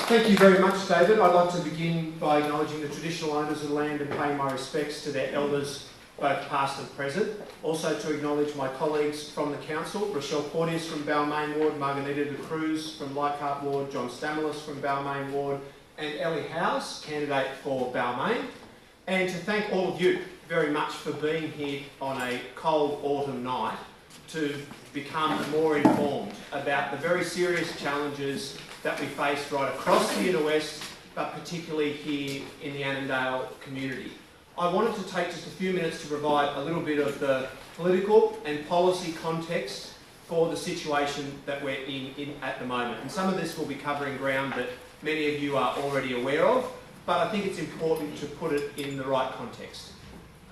Thank you very much, David. I'd like to begin by acknowledging the traditional owners of the land and paying my respects to their elders, both past and present. Also to acknowledge my colleagues from the Council, Roselle Interchange from Balmain Ward, Margarita de Cruz from Leichhardt Ward, John Stamoulis from Balmain Ward, and Ellie Howes, candidate for Balmain. And to thank all of you very much for being here on a cold autumn night to become more informed about the very serious challenges that we face right across the inner west, but particularly here in the Annandale community. I wanted to take just a few minutes to provide a little bit of the political and policy context for the situation that we're in at the moment. And some of this will be covering ground that many of you are already aware of, but I think it's important to put it in the right context.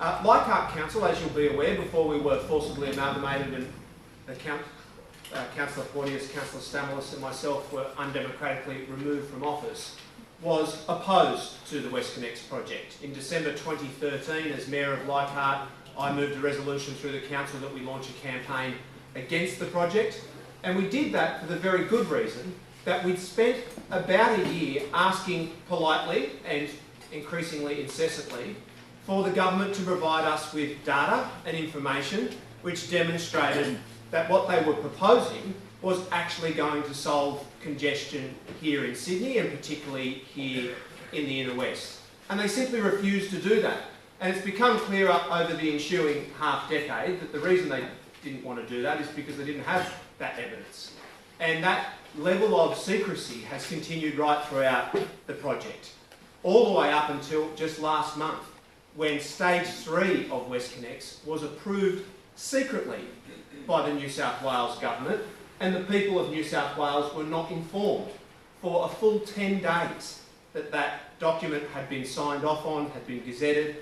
Leichhardt Council, as you'll be aware, before we were forcibly amalgamated and the Councillor Porteous, Councillor Stamoulis and myself were undemocratically removed from office, was opposed to the WestConnex project. In December 2013, as Mayor of Leichhardt, I moved a resolution through the Council that we launch a campaign against the project, and we did that for the very good reason that we'd spent about a year asking politely and increasingly incessantly for the government to provide us with data and information which demonstrated that what they were proposing was actually going to solve congestion here in Sydney and particularly here in the inner west. And they simply refused to do that. And it's become clearer over the ensuing half-decade that the reason they didn't want to do that is because they didn't have that evidence. And that level of secrecy has continued right throughout the project, all the way up until just last month, when Stage 3 of WestConnex was approved secretly by the New South Wales government, and the people of New South Wales were not informed for a full 10 days that that document had been signed off on, had been gazetted.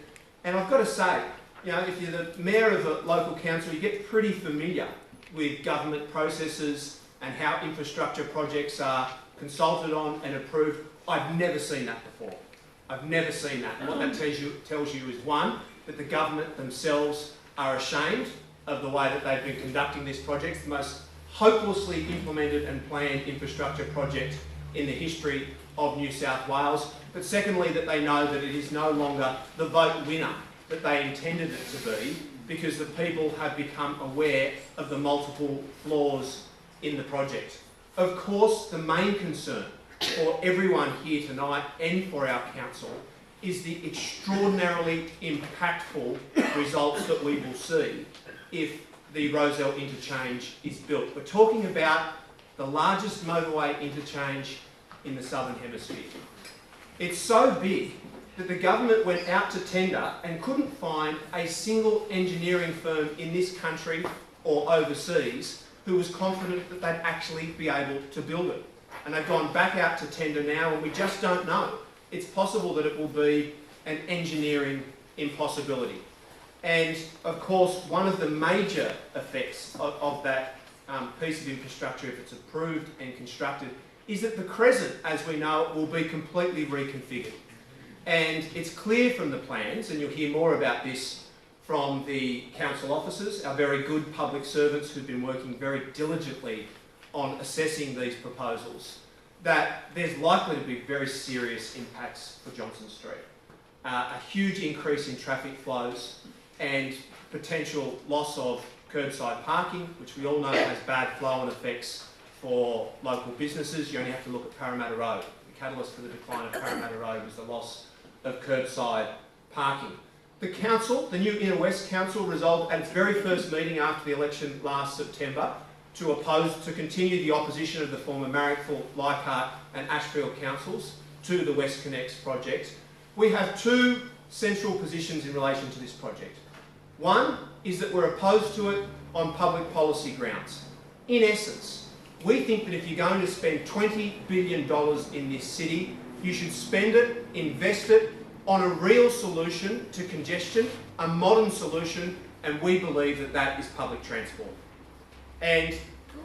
And I've got to say, you know, if you're the mayor of a local council, you get pretty familiar with government processes and how infrastructure projects are consulted on and approved. I've never seen that before. I've never seen that. And what that tells you is, one, that the government themselves are ashamed of the way that they've been conducting this project. It's the most hopelessly implemented and planned infrastructure project in the history of New South Wales. But secondly, that they know that it is no longer the vote winner that they intended it to be, because the people have become aware of the multiple flaws in the project. Of course, the main concern for everyone here tonight and for our council is the extraordinarily impactful results that we will see if the Roselle Interchange is built. We're talking about the largest motorway interchange in the Southern Hemisphere. It's so big that the government went out to tender and couldn't find a single engineering firm in this country or overseas who was confident that they'd actually be able to build it. And they've gone back out to tender now, and we just don't know. It's possible that it will be an engineering impossibility. And of course, one of the major effects of that piece of infrastructure, if it's approved and constructed, is that the crescent, as we know it, will be completely reconfigured. And it's clear from the plans, and you'll hear more about this from the council officers, our very good public servants who've been working very diligently on assessing these proposals, that there's likely to be very serious impacts for Johnson Street. A huge increase in traffic flows and potential loss of curbside parking, which we all know has bad flow-on effects for local businesses. You only have to look at Parramatta Road. The catalyst for the decline of Parramatta Road was the loss of curbside parking. The council, the new Inner West Council, resolved at its very first meeting after the election last September to continue the opposition of the former Marrickville, Leichhardt and Ashfield councils to the WestConnex project. We have two central positions in relation to this project. One is that we're opposed to it on public policy grounds. In essence, we think that if you're going to spend $20 billion in this city, you should spend it, invest it on a real solution to congestion, a modern solution, and we believe that that is public transport. And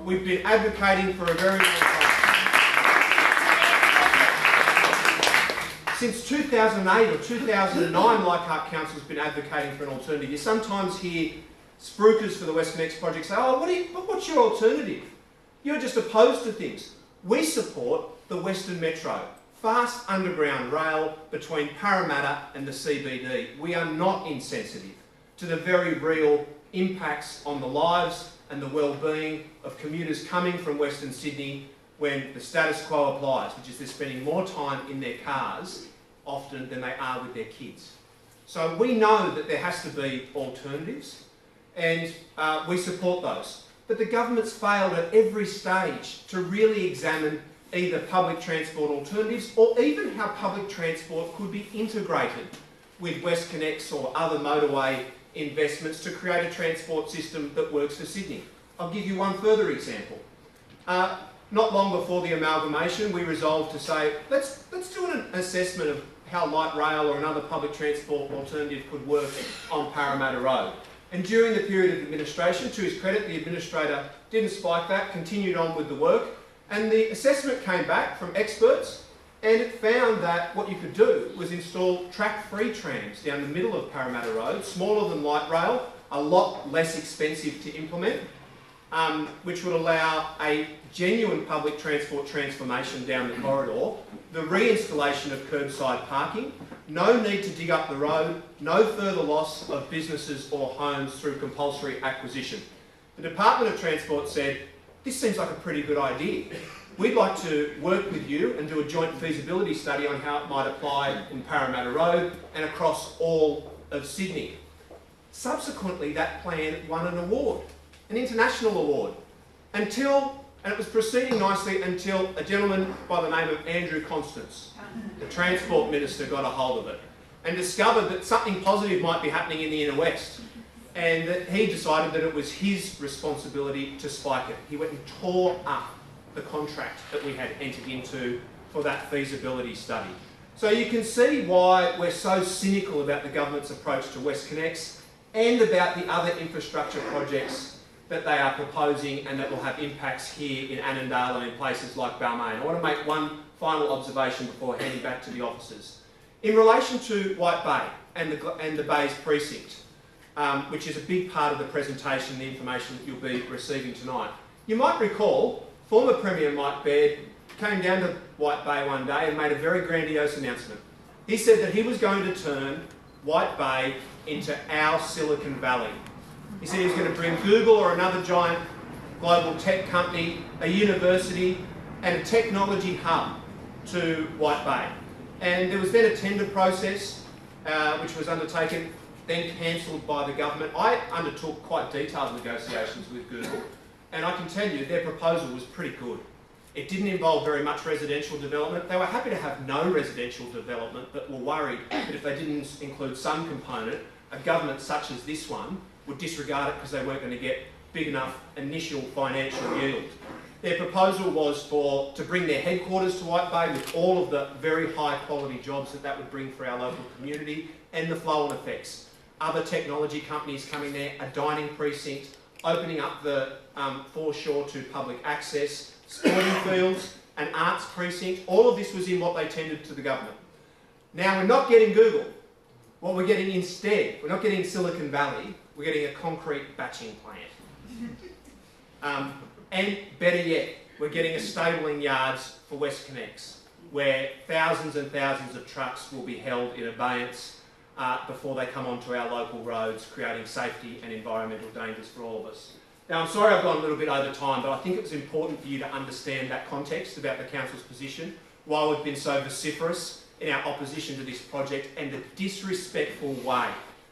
we've been advocating for a very long time. Since 2008 or 2009, Leichhardt Council has been advocating for an alternative. You sometimes hear spruikers for the WestConnex project say, oh, what's your alternative? You're just opposed to things. We support the Western Metro. Fast underground rail between Parramatta and the CBD. We are not insensitive to the very real impacts on the lives and the well-being of commuters coming from Western Sydney when the status quo applies, which is they're spending more time in their cars often than they are with their kids. So we know that there has to be alternatives, and we support those. But the government's failed at every stage to really examine either public transport alternatives or even how public transport could be integrated with WestConnex or other motorway investments to create a transport system that works for Sydney. I'll give you one further example. Not long before the amalgamation, we resolved to say, let's do an assessment of how light rail or another public transport alternative could work on Parramatta Road. And during the period of administration, to his credit, the administrator didn't spike that, continued on with the work, and the assessment came back from experts, and it found that what you could do was install track-free trams down the middle of Parramatta Road, smaller than light rail, a lot less expensive to implement, which would allow a genuine public transport transformation down the corridor, the reinstallation of curbside parking, no need to dig up the road, no further loss of businesses or homes through compulsory acquisition. The Department of Transport said, this seems like a pretty good idea. We'd like to work with you and do a joint feasibility study on how it might apply in Parramatta Road and across all of Sydney. Subsequently, that plan won an award, an international award, and it was proceeding nicely until a gentleman by the name of Andrew Constance, the Transport Minister, got a hold of it and discovered that something positive might be happening in the inner west, and that he decided that it was his responsibility to spike it. He went and tore up the contract that we had entered into for that feasibility study. So you can see why we're so cynical about the government's approach to WestConnex and about the other infrastructure projects that they are proposing and that will have impacts here in Annandale and in places like Balmain. I want to make one final observation before handing back to the officers. In relation to White Bay and the Bays precinct, which is a big part of the presentation, the information that you'll be receiving tonight, you might recall former Premier Mike Baird came down to White Bay one day and made a very grandiose announcement. He said that he was going to turn White Bay into our Silicon Valley. He said he was going to bring Google or another giant global tech company, a university and a technology hub to White Bay. And there was then a tender process which was undertaken, then cancelled by the government. I undertook quite detailed negotiations with Google, and I can tell you their proposal was pretty good. It didn't involve very much residential development. They were happy to have no residential development, but were worried that if they didn't include some component, a government such as this one would disregard it because they weren't going to get big enough initial financial yield. Their proposal was to bring their headquarters to White Bay with all of the very high quality jobs that would bring for our local community and the flow-on effects. Other technology companies coming there, a dining precinct, opening up the foreshore to public access, sporting fields, an arts precinct. All of this was in what they tendered to the government. Now we're not getting Google. What we're getting instead, we're not getting Silicon Valley, we're getting a concrete batching plant. And better yet, we're getting a stabling yards for WestConnex, where thousands and thousands of trucks will be held in abeyance before they come onto our local roads, creating safety and environmental dangers for all of us. Now, I'm sorry I've gone a little bit over time, but I think it was important for you to understand that context about the Council's position, why we've been so vociferous in our opposition to this project, and the disrespectful way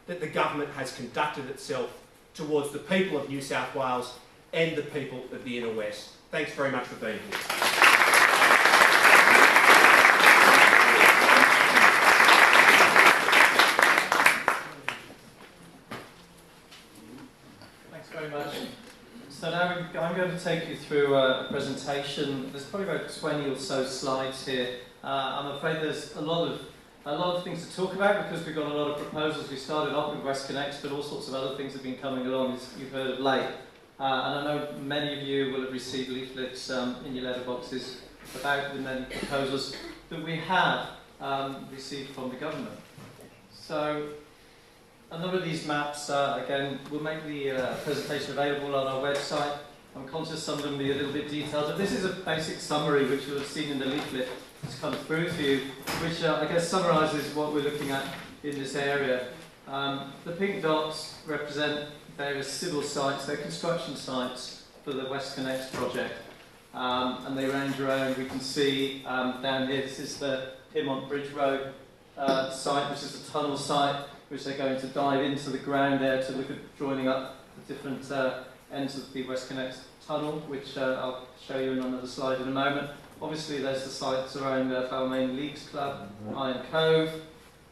that the government has conducted itself towards the people of New South Wales and the people of the Inner West. Thanks very much for being here. Thanks very much. So now I'm going to take you through a presentation. There's probably about 20 or so slides here. I'm afraid there's a lot of things to talk about because we've got a lot of proposals. We started off with WestConnex, but all sorts of other things have been coming along, as you've heard of late. And I know many of you will have received leaflets in your letterboxes about the many proposals that we have received from the government. So a number of these maps, again, we'll make the presentation available on our website. I'm conscious some of them will be a little bit detailed, but this is a basic summary which you'll have seen in the leaflet that's come through for you, which I guess summarises what we're looking at in this area. The pink dots represent various civil sites, they're construction sites for the West Connects project, and they range around. We can see down here, this is the Piedmont Bridge Road site, which is a tunnel site, which they're going to dive into the ground there to look at joining up the different ends of the West Connects tunnel, which I'll show you in another slide in a moment. Obviously there's the sites around Balmain Leagues Club, Iron Cove,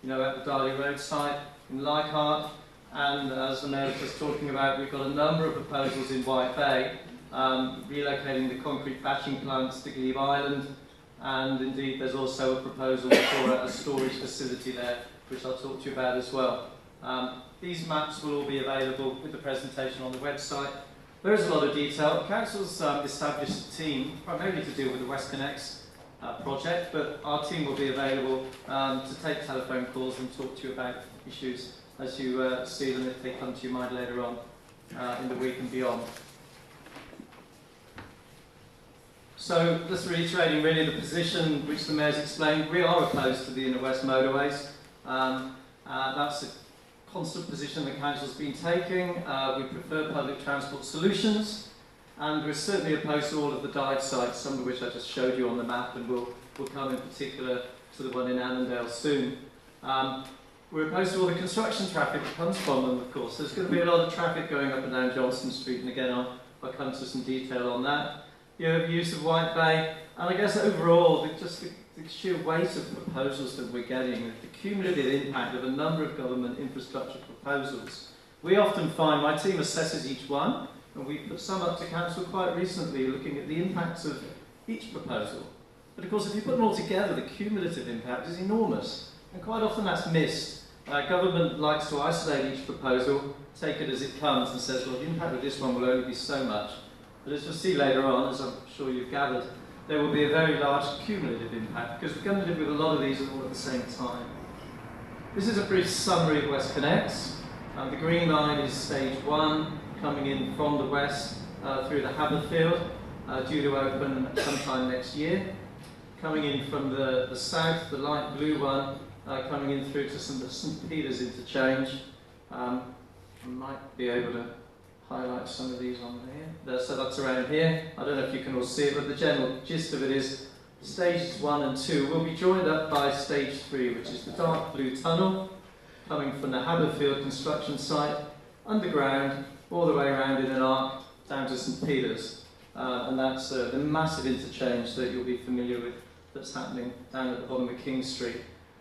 you know, at the Darley Road site, in Leichhardt, and as the Mayor was just talking about, we've got a number of proposals in White Bay, relocating the concrete batching plants to Glebe Island, and indeed there's also a proposal for a storage facility there, which I'll talk to you about as well. These maps will all be available with the presentation on the website. There is a lot of detail. Council's established a team primarily to deal with the West Connects project, but our team will be available to take telephone calls and talk to you about issues as you see them if they come to your mind later on in the week and beyond. So just reiterating really the position which the Mayor's explained, we are opposed to the Inner West motorways. That's a constant position the Council's been taking. We prefer public transport solutions, and we're certainly opposed to all of the dive sites, some of which I just showed you on the map, and we'll come in particular to the one in Annandale soon. We're opposed to all the construction traffic that comes from them, of course. There's going to be a lot of traffic going up and down Johnston Street, and again I'll come to some detail on that. The overuse of White Bay, and I guess overall, the sheer weight of proposals that we're getting, the cumulative impact of a number of government infrastructure proposals. We often find, my team assesses each one, and we put some up to Council quite recently, looking at the impacts of each proposal. But of course, if you put them all together, the cumulative impact is enormous, and quite often that's missed. Government likes to isolate each proposal, take it as it comes, and says, well, the impact of this one will only be so much. But as you'll see later on, as I'm sure you've gathered, there will be a very large cumulative impact, because we're going to live with a lot of these all at the same time. This is a brief summary of West Connects. The green line is stage 1, coming in from the west through the Harbour field, due to open sometime next year. Coming in from the south, the light blue one, coming in through to St Peter's Interchange. I might be able to highlight some of these on here. So that's around here. I don't know if you can all see it, but the general gist of it is stages 1 and 2 will be joined up by stage 3, which is the dark blue tunnel coming from the Haberfield construction site, underground, all the way around in an arc down to St Peter's. And that's the massive interchange that you'll be familiar with that's happening down at the bottom of King Street.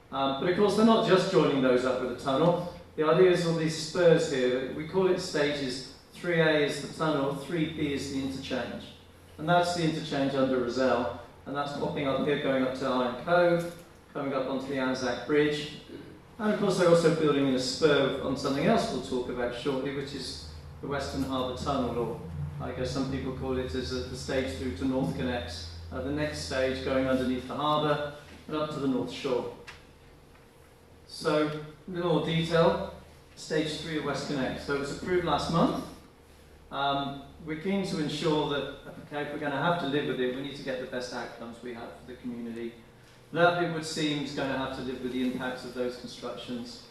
But of course, they're not just joining those up with a tunnel. The idea is all these spurs here, we call it stages. 3A is the tunnel, 3B is the interchange. And that's the interchange under Roselle. And that's popping up here, going up to Iron Cove, coming up onto the Anzac Bridge. And of course, they're also building in a spur on something else we'll talk about shortly, which is the Western Harbour Tunnel, or I guess some people call it as the stage through to North Connects. The next stage going underneath the harbour and up to the North Shore. So, a little more detail, stage 3 of West Connect. So it was approved last month. We're keen to ensure that, okay, if we're going to have to live with it, we need to get the best outcomes we have for the community. That, it would seem, is going to have to live with the impacts of those constructions.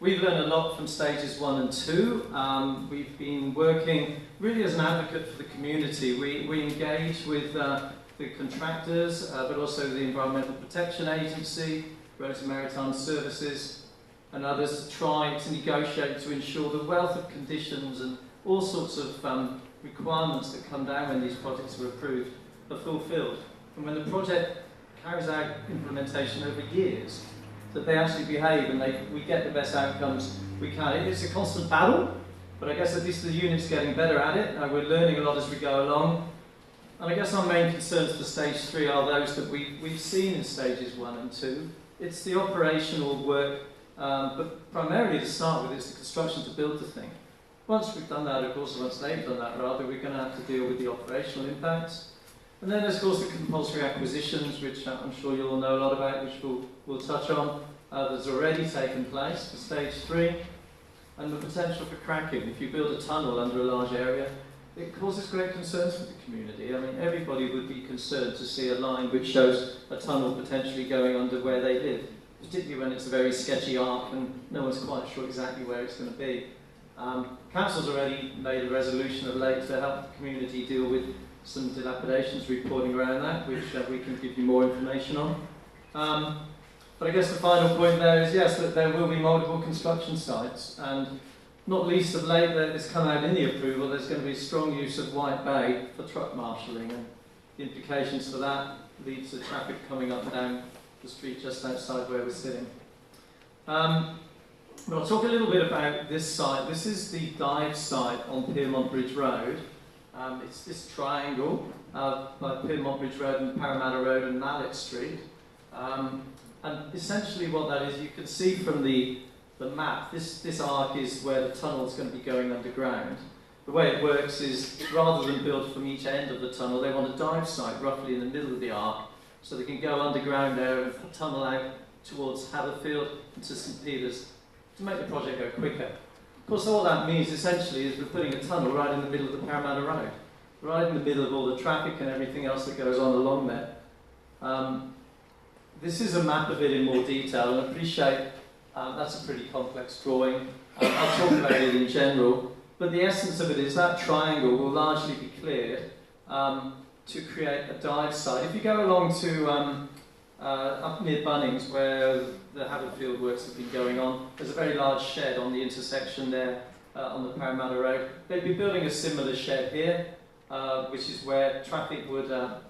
We've learned a lot from stages 1 and 2. We've been working really as an advocate for the community. We engage with the contractors, but also the Environmental Protection Agency, Roads and Maritime Services, and others to try to negotiate to ensure the wealth of conditions and all sorts of requirements that come down when these projects are approved are fulfilled. And when the project carries out implementation over years, that they actually behave and we get the best outcomes we can. It's a constant battle, but I guess at least the unit's getting better at it. We're learning a lot as we go along. And I guess our main concerns for stage 3 are those that we've seen in stages 1 and 2. It's the operational work, but primarily to start with, it's the construction to build the thing. Once we've done that, of course, once they've done that rather, we're going to have to deal with the operational impacts. And then there's, of course, the compulsory acquisitions, which I'm sure you'll all know a lot about, which we'll touch on. That's already taken place for stage 3. And the potential for cracking. If you build a tunnel under a large area, it causes great concerns for the community. I mean, everybody would be concerned to see a line which shows a tunnel potentially going under where they live, particularly when it's a very sketchy arc and no one's quite sure exactly where it's going to be. Council's already made a resolution of late to help the community deal with some dilapidations reporting around that, which we can give you more information on. But I guess the final point there is, yes, that there will be multiple construction sites, and not least of late, that has come out in the approval, there's going to be strong use of White Bay for truck marshalling, and the implications for that lead to traffic coming up and down the street just outside where we're sitting. But I'll talk a little bit about this site. This is the dive site on Piermont Bridge Road. It's this triangle by Piermont Bridge Road and Parramatta Road and Mallet Street. And essentially what that is, you can see from the map, this arc is where the tunnel is going to be going underground. The way it works is, rather than build from each end of the tunnel, they want a dive site roughly in the middle of the arc, so they can go underground there and tunnel out towards Haverfield and to St Peters to make the project go quicker. Of course, all that means essentially is we're putting a tunnel right in the middle of the Parramatta Road, right in the middle of all the traffic and everything else that goes on along there. This is a map of it in more detail, and I appreciate that's a pretty complex drawing. I'll talk about it in general, but the essence of it is that triangle will largely be cleared to create a dive site. If you go along to up near Bunnings, where the Haverfield works have been going on, there's a very large shed on the intersection there on the Parramatta Road. They'd be building a similar shed here, which is where traffic would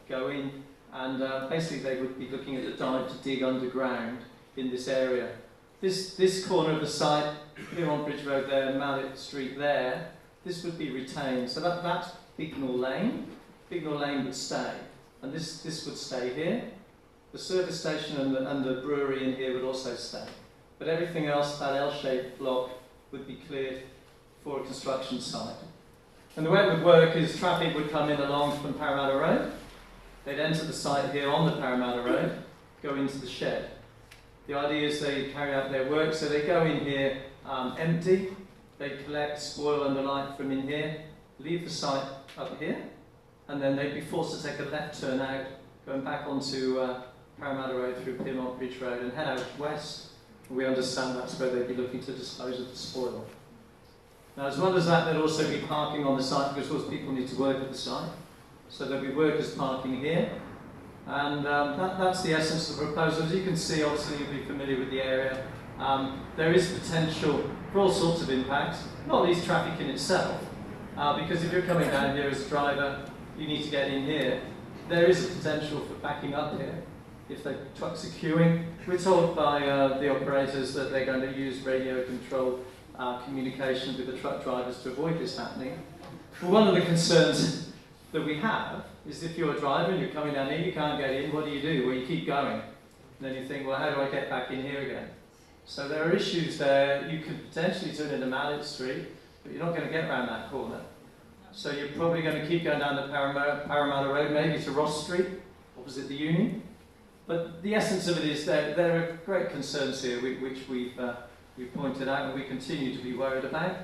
go in, and basically they would be looking at the dive to dig underground in this area. This corner of the site, Piermont Bridge Road there and Mallet Street there, this would be retained. So that's Bignell Lane. Bignell Lane would stay, and this would stay here. The service station and the brewery in here would also stay. But everything else, that L-shaped block, would be cleared for a construction site. And the way it would work is traffic would come in along from Parramatta Road. They'd enter the site here on the Parramatta Road, go into the shed. The idea is they carry out their work, so they go in here empty, they collect spoil and the like from in here, leave the site up here, and then they'd be forced to take a left turn out, going back onto Parramatta Road through Piermont Bridge Road and head out west. And we understand that's where they'd be looking to dispose of the spoil. Now, as well as that, there'd also be parking on the site, because of course people need to work at the site. So there'll be workers parking here. And that's the essence of the proposal. As you can see, obviously you'll be familiar with the area. There is potential for all sorts of impacts, not least traffic in itself. Because if you're coming down here as a driver, you need to get in here. There is a potential for backing up here if the trucks are queuing. We're told by the operators that they're going to use radio control communication with the truck drivers to avoid this happening. But one of the concerns that we have is if you're a driver and you're coming down here, you can't get in, what do? Well, you keep going. And then you think, well, how do I get back in here again? So there are issues there. You could potentially turn into Mallet Street, but you're not going to get around that corner. So you're probably going to keep going down the Parramatta Road, maybe to Ross Street, opposite the Union. But the essence of it is there are great concerns here, which we've pointed out and we continue to be worried about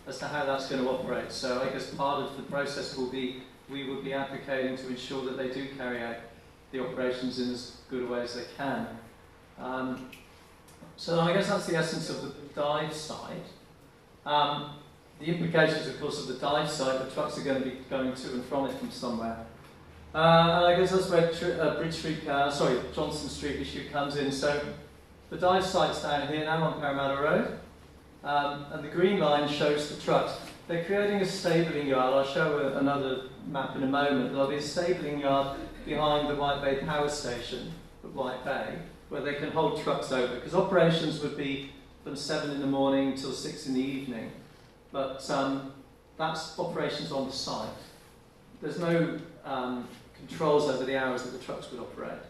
as to how that's going to operate. So I guess part of the process will be we would be advocating to ensure that they do carry out the operations in as good a way as they can. So I guess that's the essence of the dive site. The implications, of course, of the dive site, the trucks are going to be going to and from it from somewhere. And I guess that's where Johnson Street issue comes in. So the dive site's down here now on Parramatta Road, and the green line shows the trucks. They're creating a stabling yard. I'll show another map in a moment. There'll be a stabling yard behind the White Bay Power Station at White Bay, where they can hold trucks over, because operations would be from 7 in the morning till 6 in the evening. But that's operations on the site. There's no controls over the hours that the trucks would operate.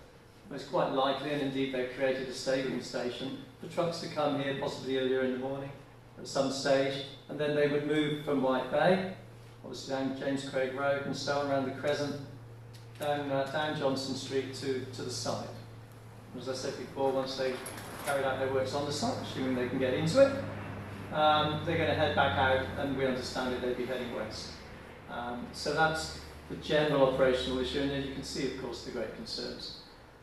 It's quite likely, and indeed they've created a stabling station, for trucks to come here possibly earlier in the morning at some stage, and then they would move from White Bay, obviously down James Craig Road and so on around the Crescent, down Johnson Street to the site. As I said before, once they've carried out their works on the site, assuming they can get into it, they're going to head back out, and we understand it, they'd be heading west. So that's the general operational issue, and as you can see, of course, the great concerns.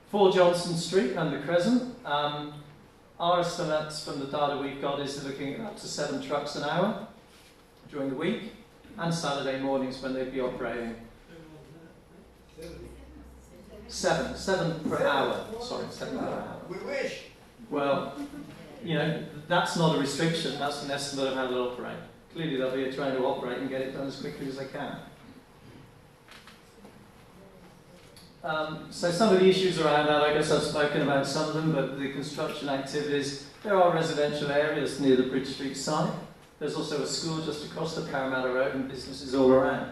For Johnson Street and the Crescent, our estimates from the data we've got is looking at up to 7 trucks an hour during the week, and Saturday mornings when they'd be operating. 7 per hour. Sorry, 7 per hour. We wish. Well, you know, that's not a restriction, that's an estimate of how they'll operate. Clearly they'll be trying to operate and get it done as quickly as they can. So some of the issues around that, I guess I've spoken about some of them, but the construction activities, there are residential areas near the Bridge Street site. There's also a school just across the Parramatta Road and businesses all around.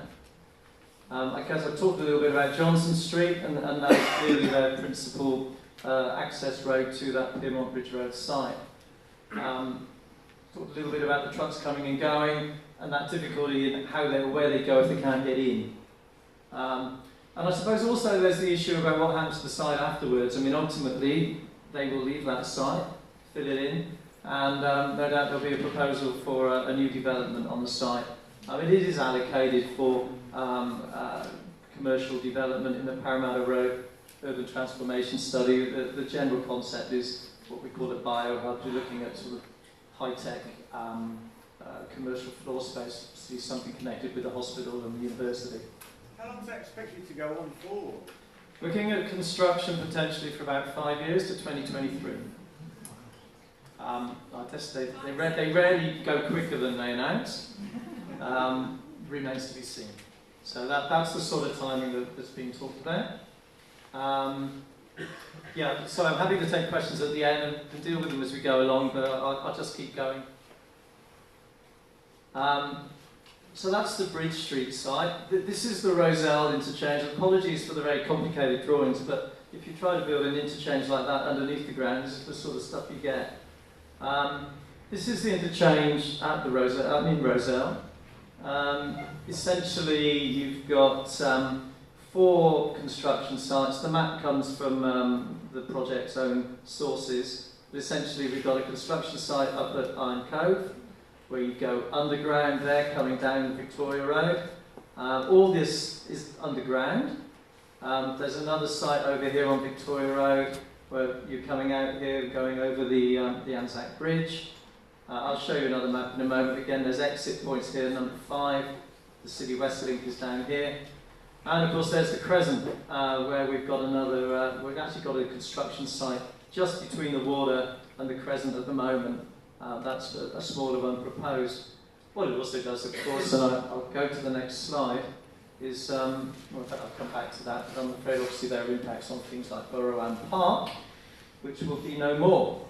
I guess I've talked a little bit about Johnson Street, and that's clearly their principal access road to that Pyrmont Bridge Road site. Talked a little bit about the trucks coming and going, and that difficulty in where they go if they can't get in. And I suppose also there's the issue about what happens to the site afterwards. I mean, ultimately, they will leave that site, fill it in, and no doubt there'll be a proposal for a new development on the site. I mean, it is allocated for commercial development in the Parramatta Road Urban Transformation Study. The general concept is what we call a biohub. You're looking at sort of high-tech commercial floor space, see something connected with the hospital and the university. How long is that expected to go on for? Looking at construction potentially for about 5 years to 2023. I guess they rarely go quicker than they announce. Remains to be seen. So that's the sort of timing that's being talked about. Yeah, so I'm happy to take questions at the end and deal with them as we go along, but I'll just keep going. So that's the Bridge Street site. This is the Roselle Interchange. Apologies for the very complicated drawings, but if you try to build an interchange like that underneath the ground, this is the sort of stuff you get. This is the interchange at the Roselle, in Roselle. Essentially, you've got 4 construction sites. The map comes from the project's own sources. But essentially, we've got a construction site up at Iron Cove, where you go underground there, coming down Victoria Road. All this is underground. There's another site over here on Victoria Road, where you're coming out here, going over the Anzac Bridge. I'll show you another map in a moment. Again, there's exit points here, number 5. The City West Link is down here. And of course, there's the Crescent, where we've got another, we've actually got a construction site just between the water and the Crescent at the moment. That's a smaller one proposed. What it also does, of course, and I'll go to the next slide, is, well, in fact, I'll come back to that, but I'm afraid obviously there are impacts on things like Burrowan Park, which will be no more.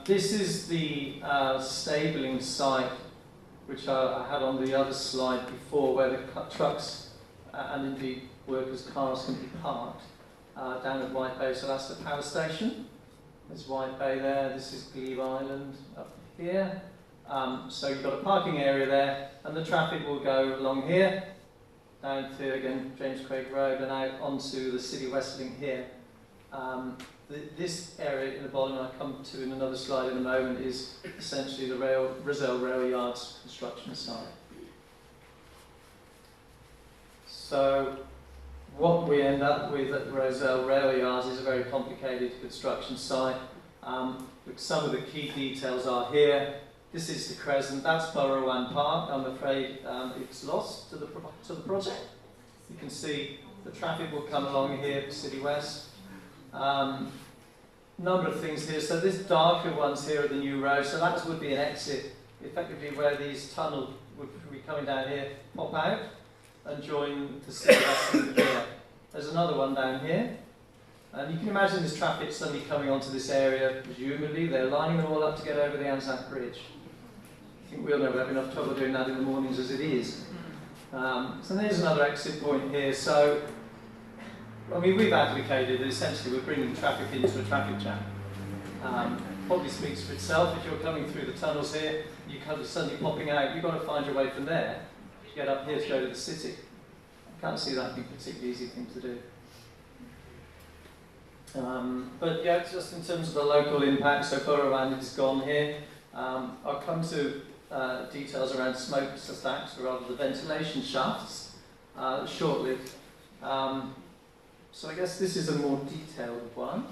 This is the stabling site, which I had on the other slide before, where the trucks and indeed workers' cars can be parked down at White Bay. So that's the power station. There's White Bay there. This is Glebe Island up here. So you've got a parking area there, and the traffic will go along here, down to, again, James Craig Road, and out onto the City West Link here. This area in the bottom, I'll come to in another slide in a moment, is essentially the Roselle Rail Yards construction site. So what we end up with at Roselle Rail Yards is a very complicated construction site. Some of the key details are here. This is the Crescent, that's Burrowan Park. I'm afraid it's lost to the project. You can see the traffic will come along here to City West. Number of things here. So this darker ones here are the new road. So that would be an exit, effectively where these tunnels would be coming down here, pop out and join the City West here. There's another one down here. And you can imagine this traffic suddenly coming onto this area. Presumably they're lining them all up to get over the Anzac Bridge. I think we all know we have enough trouble doing that in the mornings as it is. So there's another exit point here. So I mean, we've advocated that essentially we're bringing traffic into a traffic jam. Probably speaks for itself. If you're coming through the tunnels here, you're kind of suddenly popping out, you've got to find your way from there to get up here to go to the city. I can't see that being a particularly easy thing to do. But yeah, just in terms of the local impact, so Burrowan is gone here. I'll come to details around smoke stacks, or rather the ventilation shafts, shortly. So I guess this is a more detailed one.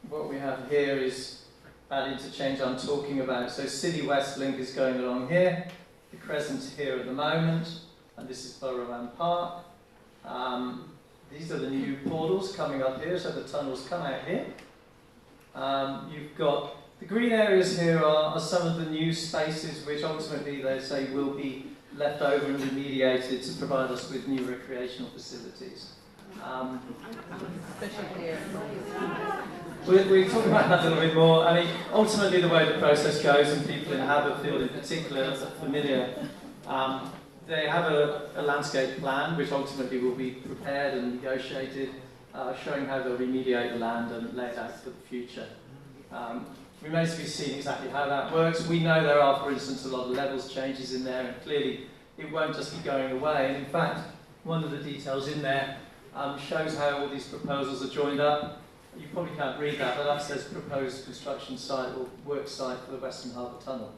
What we have here is that interchange I'm talking about. So City West Link is going along here, the Crescent's here at the moment, and this is Borough Park. These are the new portals coming up here, so the tunnels come out here. You've got the green areas here are some of the new spaces which ultimately they say will be left over and remediated to provide us with new recreational facilities. We'll talk about that a little bit more. I mean, ultimately the way the process goes, and people in Harbour in particular are familiar, they have a landscape plan which ultimately will be prepared and negotiated, showing how they'll remediate the land and lay it out for the future. Remains to be seen exactly how that works. We know there are, for instance, a lot of levels changes in there, and clearly it won't just be going away. And in fact, one of the details in there shows how all these proposals are joined up. You probably can't read that, but that says proposed construction site or work site for the Western Harbour Tunnel.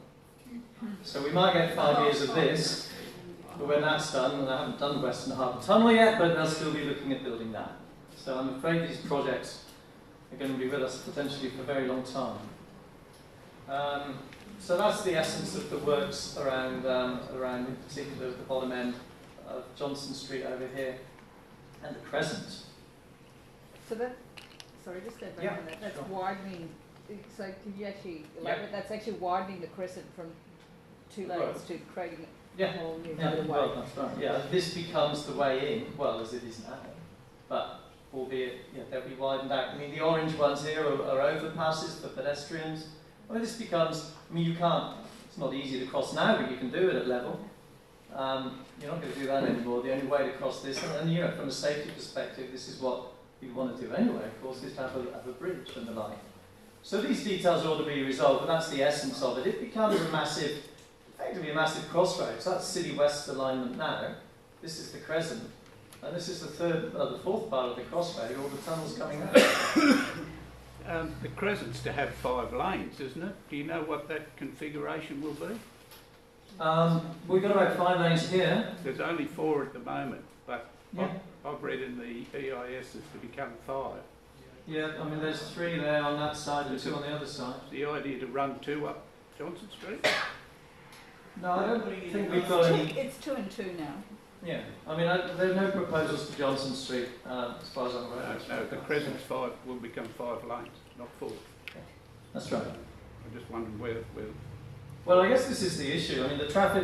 So we might get 5 years of this, but when that's done, and I haven't done the Western Harbour Tunnel yet, but they'll still be looking at building that. So I'm afraid these projects are going to be with us potentially for a very long time. So that's the essence of the works around in particular the bottom end of Johnson Street over here and the Crescent. So that, sorry, just go back Yeah, on that. That's sure. widening. So can you actually elaborate? That's actually widening the Crescent from 2 lanes to creating a whole new motorway. Well, that's right. Yeah, this becomes the way in, well, as it is now, but albeit they'll be widened out. I mean, the orange ones here are overpasses for pedestrians. Well, this becomes, I mean, you can't, it's not easy to cross now, but you can do it at level. You're not going to do that anymore. The only way to cross this, and from a safety perspective, this is what you want to do anyway, of course, is to have a bridge and the like. So these details ought to be resolved, but that's the essence of it. It becomes effectively a massive crossroads. That's City West alignment now. This is the Crescent, and this is the fourth part of the crossroad, all the tunnels coming out. The Crescent's to have 5 lanes, isn't it? Do you know what that configuration will be? We've got about 5 lanes here. There's only 4 at the moment, but Yeah. I've read in the EIS it's to become 5. Yeah, I mean, there's 3 there on that side and 2 on the other side. The idea to run 2 up Johnson Street? No, I don't think we've got any. It's 2 and 2 now. Yeah, I mean, there are no proposals for Johnson Street, as far as I'm aware. No, the Crescent's 5 will become 5 lanes, not 4. That's right. I'm just wondering where Well, I guess this is the issue. I mean,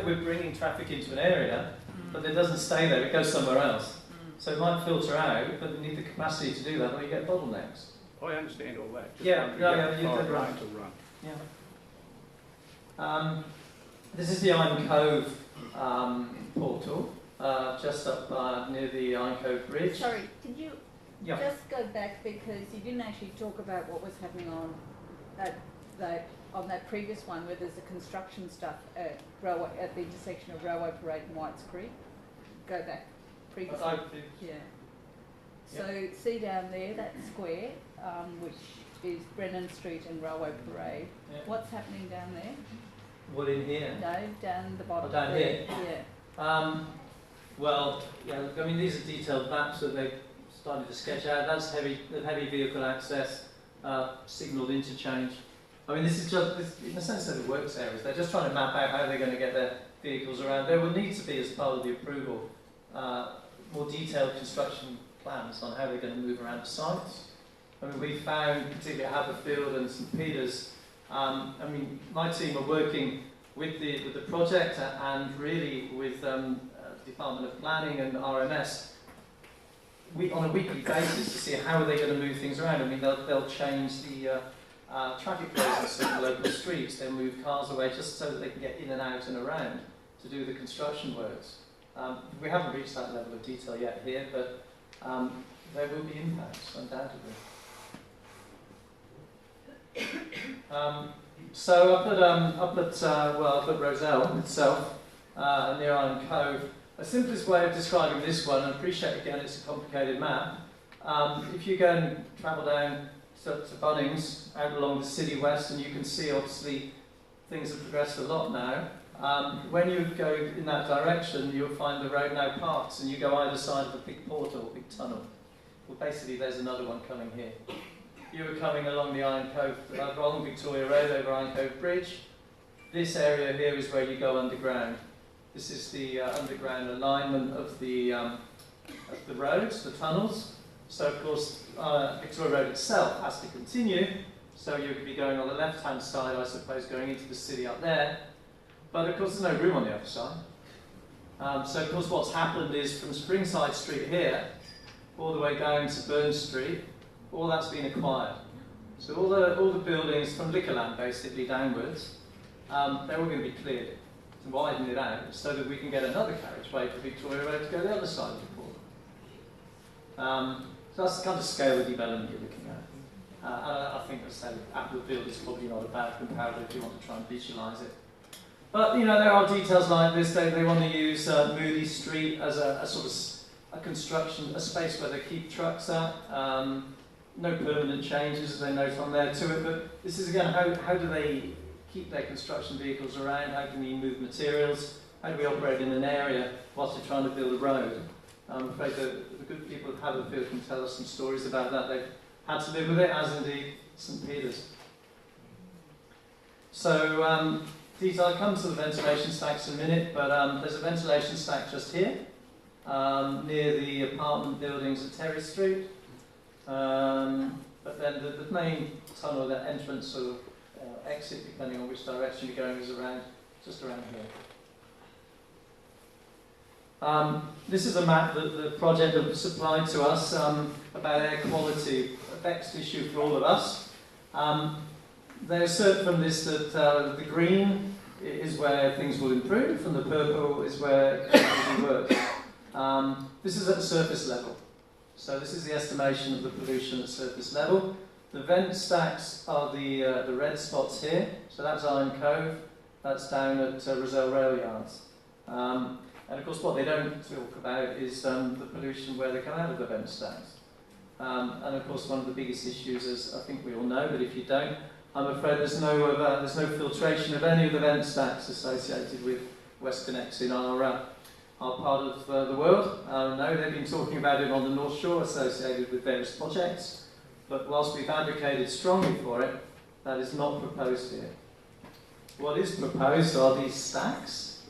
we're bringing traffic into an area, but it doesn't stay there, it goes somewhere else. So it might filter out, but you need the capacity to do that, or you get bottlenecks. I understand all that. Just Yeah, wondering yeah, how you 5 did right. lanes will run. Yeah. This is the Iron Cove portal, just up near the Iron Cove Bridge. Sorry, did you Yeah. just go back, because you didn't actually talk about what was happening on that previous one where there's the construction stuff at the intersection of Railway Parade and Whites Creek? Go back previous. Yeah. So see down there, that square, which is Brennan Street and Railway Parade. Yeah. What's happening down there? What in here? No, down the bottom. Oh, down there. here? Yeah. Well, yeah, I mean, these are detailed maps that they've started to sketch out. That's heavy vehicle access, signalled interchange. I mean, this is just, in a sense, they're the works areas. They're just trying to map out how they're going to get their vehicles around. There will need to be, as part of the approval, more detailed construction plans on how they're going to move around the sites. I mean, we found, particularly at Haberfield and St Peters, I mean, my team are working with the project and really with Department of Planning and RMS on a weekly basis to see how are they going to move things around. I mean, they'll change the traffic flows on certain local streets. They'll move cars away just so that they can get in and out and around to do the construction works. We haven't reached that level of detail yet here, but there will be impacts, undoubtedly. So up at Roselle itself, near Iron Cove, the simplest way of describing this one, and I appreciate again it's a complicated map, if you go and travel down to Bunnings, out along the City West, and you can see obviously things have progressed a lot now. When you go in that direction, you'll find the road now parts, and you go either side of a big portal, big tunnel. Well, basically, there's another one coming here. You were coming along the Iron Cove, along Victoria Road over Iron Cove Bridge. This area here is where you go underground. This is the underground alignment of the roads, the tunnels. So, of course, Victoria Road itself has to continue. So you could be going on the left-hand side, I suppose, going into the city up there. But of course, there's no room on the other side. So of course, what's happened is from Springside Street here, all the way down to Burn Street, all that's been acquired. So all the buildings from Liquorland, basically, downwards, they're all going to be cleared to widen it out so that we can get another carriageway for Victoria Road to go the other side of the port. So that's the kind of scale of development you're looking at. And I think, as I said, Applefield is probably not a bad comparator if you want to try and visualise it. But, you know, there are details like this. They want to use Moody Street as a sort of a construction, a space where they keep trucks at. No permanent changes, as they note on there, to it. But this is, again, how do they keep their construction vehicles around? How can we move materials? How do we operate in an area whilst they're trying to build a road? I'm afraid the good people of Haverfield can tell us some stories about that. They've had to live with it, as indeed St Peter's. So, I'll come to the ventilation stacks in a minute, but there's a ventilation stack just here, near the apartment buildings at Terry Street. But then the main tunnel, the entrance or exit, depending on which direction you're going, is just around here. This is a map that the project have supplied to us about air quality, a vexed issue for all of us. They assert from this that the green is where things will improve, and the purple is where it will be worse. This is at the surface level. So this is the estimation of the pollution at surface level. The vent stacks are the red spots here. So that's Iron Cove. That's down at Roselle Rail Yards. And of course what they don't talk about is the pollution where they come out of the vent stacks. And of course one of the biggest issues, as I think we all know, but if you don't, I'm afraid there's no filtration of any of the vent stacks associated with WestConnex in our part of the world. No, they've been talking about it on the North Shore associated with various projects, but whilst we've advocated strongly for it, that is not proposed here. What is proposed are these stacks.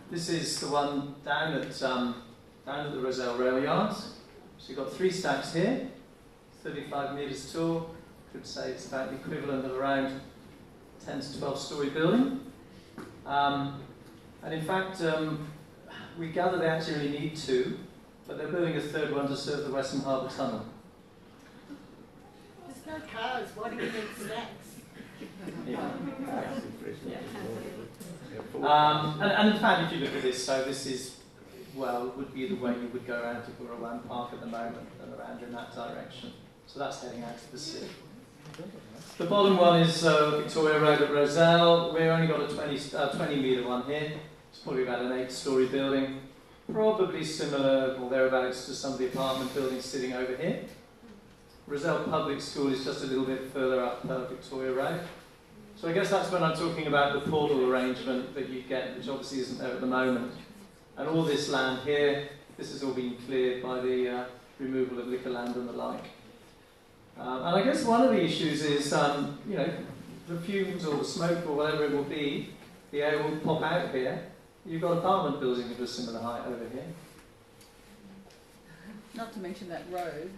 This is the one down at the Roselle Rail Yards. So you've got 3 stacks here, 35 metres tall. Could say it's about the equivalent of around 10 to 12-storey building. And in fact, we gather they actually only need 2, but they're building a 3rd one to serve the Western Harbour Tunnel. There's no cars, why do you need snacks? And in fact, if you look at this, so this is, well, would be the way you would go around to Borowan Park at the moment, and around in that direction. So that's heading out to the sea. The bottom one is Victoria Road at Roselle. We've only got a 20 metre one here. It's probably about an 8-storey building. Probably similar or thereabouts to some of the apartment buildings sitting over here. Roselle Public School is just a little bit further up Victoria Road. So I guess that's when I'm talking about the portal arrangement that you get, which obviously isn't there at the moment. And all this land here, this has all been cleared by the removal of liquor land and the like. And I guess one of the issues is, you know, the fumes or the smoke or whatever it will be, the air will pop out here. You've got apartment buildings of a similar height over here. Not to mention that road.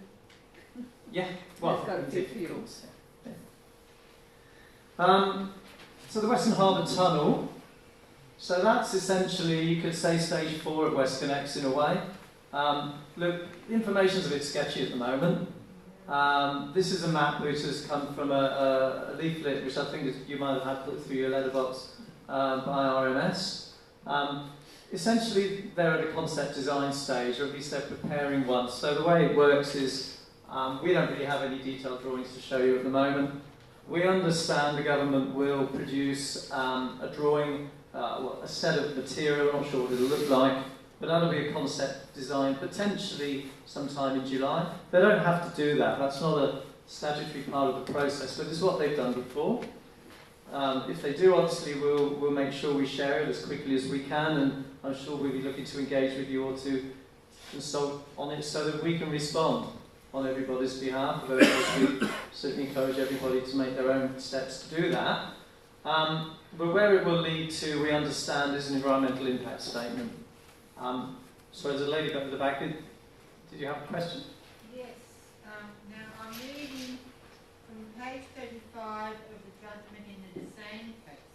Yeah, well, It's got a indeed, few of course. Yeah. So the Western Harbour Tunnel, so that's essentially, you could say, stage 4 of WestConnex in a way. Look, the information's a bit sketchy at the moment. This is a map which has come from a leaflet which I think you might have had put through your letterbox by RMS. Essentially, they're at a concept design stage, or at least they're preparing one. So the way it works is, we don't really have any detailed drawings to show you at the moment. We understand the government will produce a drawing, a set of material, I'm not sure what it'll look like, but that'll be a concept design, potentially sometime in July. They don't have to do that, that's not a statutory part of the process, but it's what they've done before. If they do, obviously, we'll make sure we share it as quickly as we can, and I'm sure we'll be looking to engage with you all to consult on it so that we can respond on everybody's behalf. But of course, we certainly encourage everybody to make their own steps to do that. But where it will lead to, we understand, is an environmental impact statement. So there's a lady back at the back. Did you have a question? Yes. Now I'm reading from page 35 of the judgment in the Desane case.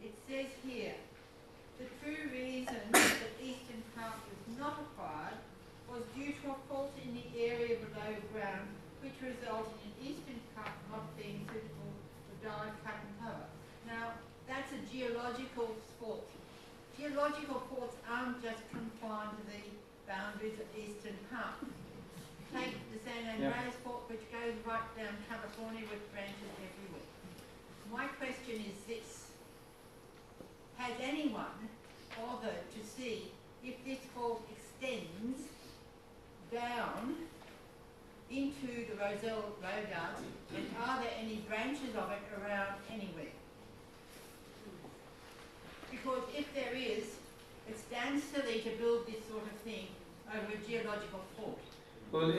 It says here, the true reason that Eastern Park was not acquired was due to a fault in the area below ground, which resulted in Eastern Park not being suitable for dive, cut and cover. Now, that's a geological fault. Geological faults aren't just confined to the boundaries of Eastern Park. Take the San Andreas Fault, which goes right down California with branches everywhere. My question is this. Has anyone bothered to see if this fault extends down into the Roselle Road Arch, and are there any branches of it around anywhere? Because if there is, it stands silly to build this sort of thing over a geological fault. Well,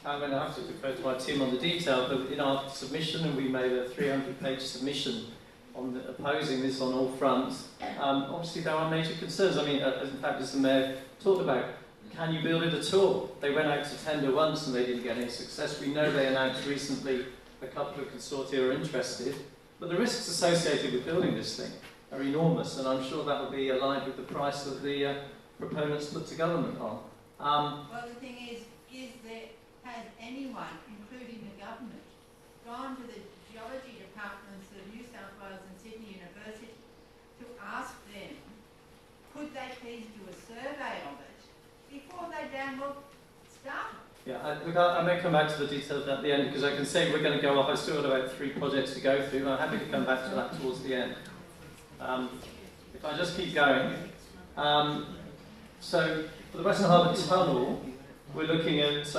I'm going to have to defer to my team on the detail, but in our submission, and we made a 300-page submission on opposing this on all fronts, obviously there are major concerns. I mean, in fact, as the Mayor talked about, can you build it at all? They went out to tender once and they didn't get any success. We know they announced recently a couple of consortia are interested, but the risks associated with building this thing are enormous, and I'm sure that will be aligned with the price that the proponents put to government on. Well, the thing is has anyone, including the government, gone to the geology departments of New South Wales and Sydney University to ask them, could they please do a survey of it before they damn well start it? Yeah, I may come back to the details at the end, because I can say we're going to go off. I've still got about 3 projects to go through, and I'm happy to come back to that towards the end. If I just keep going. So, for the Western Harbour Tunnel, we're looking at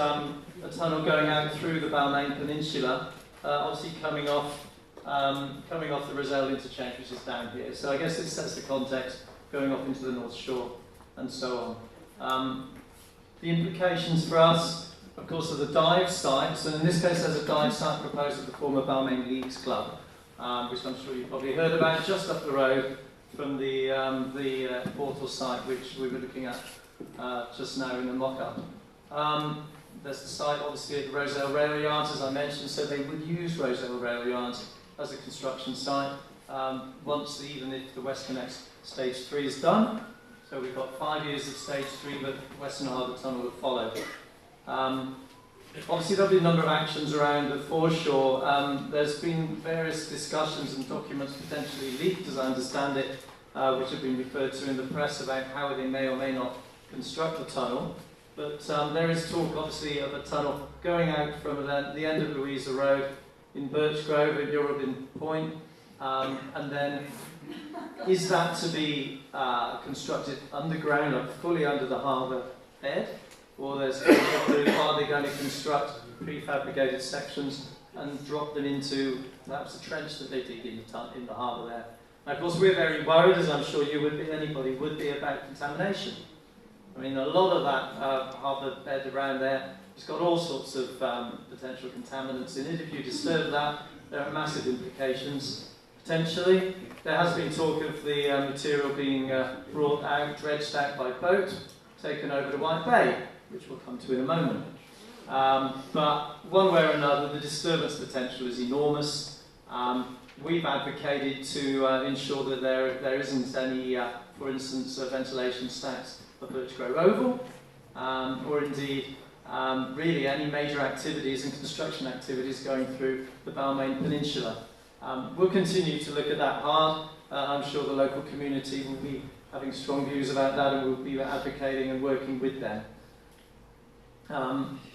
a tunnel going out through the Balmain Peninsula, obviously coming off the Roselle Interchange, which is down here. So I guess it sets the context, going off into the North Shore, and so on. The implications for us, of course, are the dive sites, and in this case there's a dive site proposed at the former Balmain Leagues Club, which I'm sure you've probably heard about, just up the road from the portal site, which we were looking at just now in the mock-up. There's the site, obviously, at the Roselle Rail Yards, as I mentioned, so they would use Roselle Rail Yards as a construction site even if the WestConnex Stage 3 is done. So we've got 5 years of Stage 3, but Western Harbour Tunnel will follow. Obviously, there'll be a number of actions around the foreshore. There's been various discussions and documents potentially leaked, as I understand it, which have been referred to in the press about how they may or may not construct the tunnel. But there is talk, obviously, of a tunnel going out from the end of Louisa Road in Birch Grove at Eurobin Point, and then is that to be constructed underground, or fully under the harbour bed, or are they going to construct prefabricated sections and drop them into perhaps a trench that they dig in the harbour there? Now, of course, we're very worried, as I'm sure you would be, anybody would be, about contamination. I mean, a lot of that harbour bed around there has got all sorts of potential contaminants in it. If you disturb that, there are massive implications, potentially. There has been talk of the material being brought out, dredged out by boat, taken over to White Bay, which we'll come to in a moment. But one way or another, the disturbance potential is enormous. We've advocated to ensure that there isn't any, for instance, ventilation stacks for Birch Grove Oval, or indeed really any major activities and construction activities going through the Balmain Peninsula. We'll continue to look at that hard. I'm sure the local community will be having strong views about that, and we'll be advocating and working with them.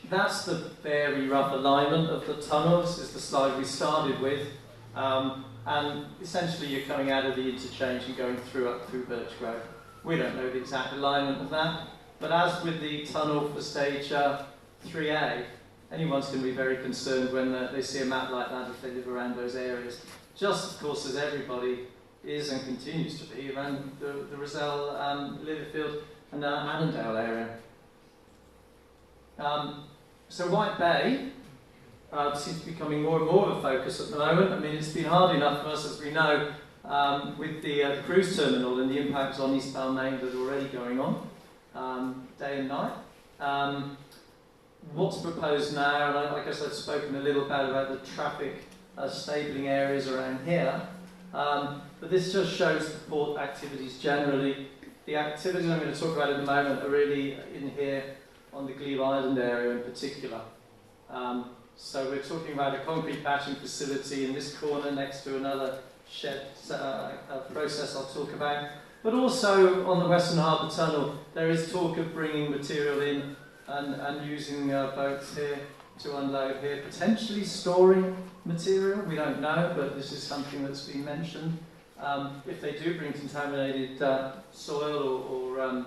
That's the very rough alignment of the tunnel. This is the slide we started with. And essentially you're coming out of the interchange and going up through Birch Grove. We don't know the exact alignment of that, but as with the tunnel for stage 3A, anyone's going to be very concerned when they see a map like that if they live around those areas. just of course as everybody is and continues to be around the Roselle, Liverfield and Annandale area. So White Bay seems to be becoming more and more of a focus at the moment. I mean, it's been hard enough for us, as we know, with the cruise terminal and the impacts on eastbound Main that are already going on, day and night. What's proposed now, and I guess I've spoken a little bit about the traffic stabling areas around here, but this just shows the port activities generally. The activities I'm going to talk about at the moment are really in here on the Glebe Island area in particular. So we're talking about a concrete batching facility in this corner next to another shed process I'll talk about. But also on the Western Harbour Tunnel, there is talk of bringing material in and using boats here to unload here, potentially storing material. We don't know, but this is something that's been mentioned. If they do bring contaminated soil or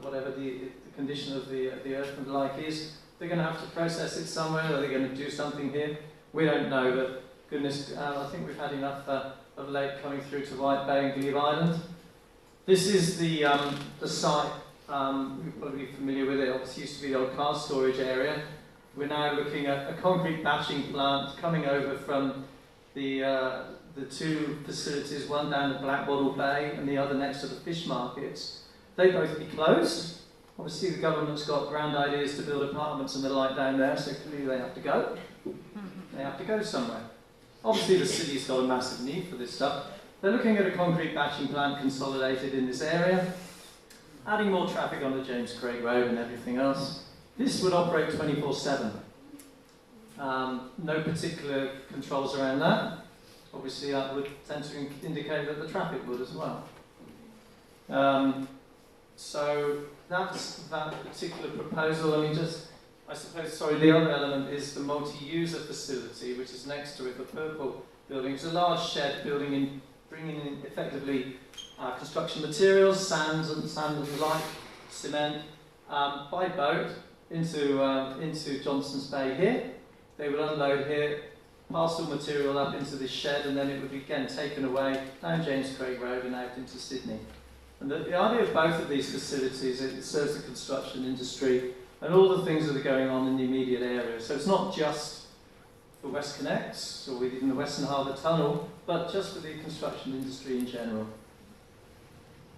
whatever the condition of the earth and the like is, they're going to have to process it somewhere. Are they going to do something here? We don't know, but goodness, I think we've had enough of late coming through to White Bay and Glebe Island. This is the site. You're probably familiar with it. Obviously, used to be the old car storage area. We're now looking at a concrete batching plant coming over from the two facilities, one down at Blackwattle Bay and the other next to the fish markets. They both be closed. Obviously, the government's got grand ideas to build apartments and the like down there, so clearly they have to go. They have to go somewhere. Obviously, the city's got a massive need for this stuff. They're looking at a concrete batching plant consolidated in this area, adding more traffic on the James Craig Road and everything else. This would operate 24/7. No particular controls around that. Obviously, that would tend to indicate that the traffic would as well. So that's that particular proposal. I mean, I suppose, the other element is the multi-user facility, which is next to it, the purple building. It's a large shed bringing in effectively construction materials, sand and the like, cement, by boat into Johnson's Bay here. They would unload here, pass all material up into this shed, and then it would be again taken away down James Craig Road and out into Sydney. And the idea of both of these facilities, it serves the construction industry and all the things that are going on in the immediate area. So it's not just for West Connects or within the Western Harbour Tunnel, but just for the construction industry in general.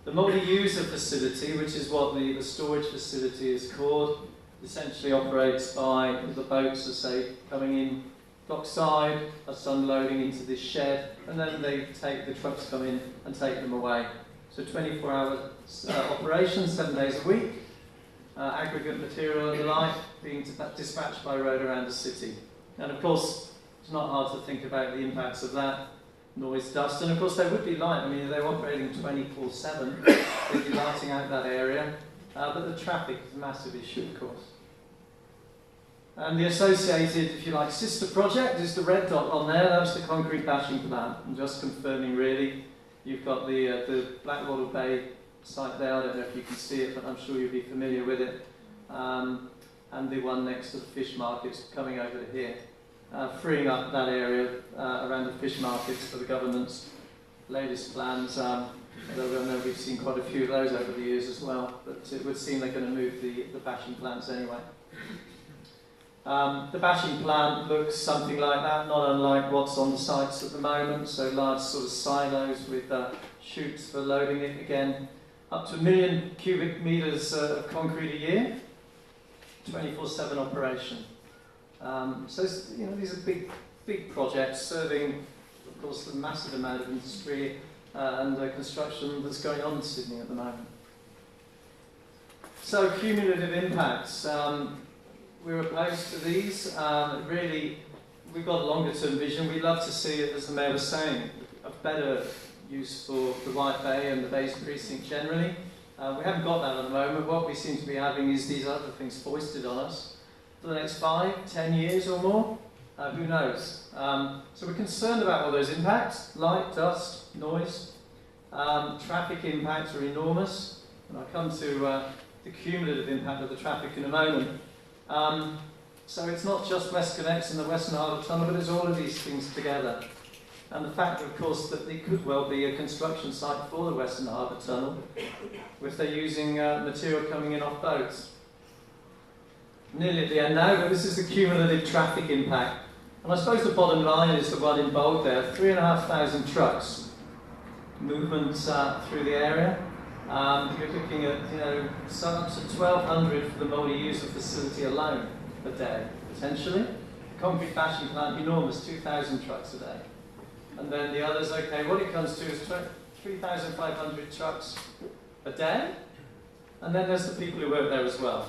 The multi-user facility, which is what the storage facility is called, essentially operates by the boats, as I say, coming in dockside, us unloading into this shed, and then the trucks come in and take them away. So 24-hour operation, 7 days a week, aggregate material and the like being dispatched by road around the city. And of course, it's not hard to think about the impacts of that. Noise, dust, and of course there would be light. I mean, they're operating 24/7, they'd be lighting out that area, but the traffic is a massive issue, of course. And the associated, if you like, sister project is the red dot on there. That's the concrete batching plant. I'm just confirming, really. You've got the Blackwattle Bay site there. I don't know if you can see it, but I'm sure you'll be familiar with it. And the one next to the fish markets coming over to here, freeing up that area around the fish markets for the government's latest plans. Although I know we've seen quite a few of those over the years as well, but it would seem they're going to move the batching plants anyway. The batching plant looks something like that, not unlike what's on the sites at the moment, so large sort of silos with chutes for loading it again, up to 1 million cubic metres of concrete a year, 24/7 operation. So these are big projects serving, of course, the massive amount of industry and construction that's going on in Sydney at the moment. So cumulative impacts. We're opposed to these. Really, we've got a longer term vision. We'd love to see it, as the Mayor was saying, a better use for the White Bay and the Bays precinct generally. We haven't got that at the moment. What we seem to be having is these other things foisted on us for the next 5, 10 years or more. Who knows? So we're concerned about all those impacts. Light, dust, noise. Traffic impacts are enormous. And I'll come to the cumulative impact of the traffic in a moment. So it's not just West Connects and the Western Harbour Tunnel, but it's all of these things together. and the fact, of course, that it could well be a construction site for the Western Harbour Tunnel, if they're using material coming in off boats. Nearly at the end now, but this is the cumulative traffic impact. And I suppose the bottom line is the one in bold there, 3,500 trucks, movement through the area. You're looking at, up to 1,200 for the multi-user facility alone a day, potentially. Concrete bashing plant, enormous, 2,000 trucks a day. And then the others, okay, what it comes to is 3,500 trucks a day. And then there's the people who work there as well.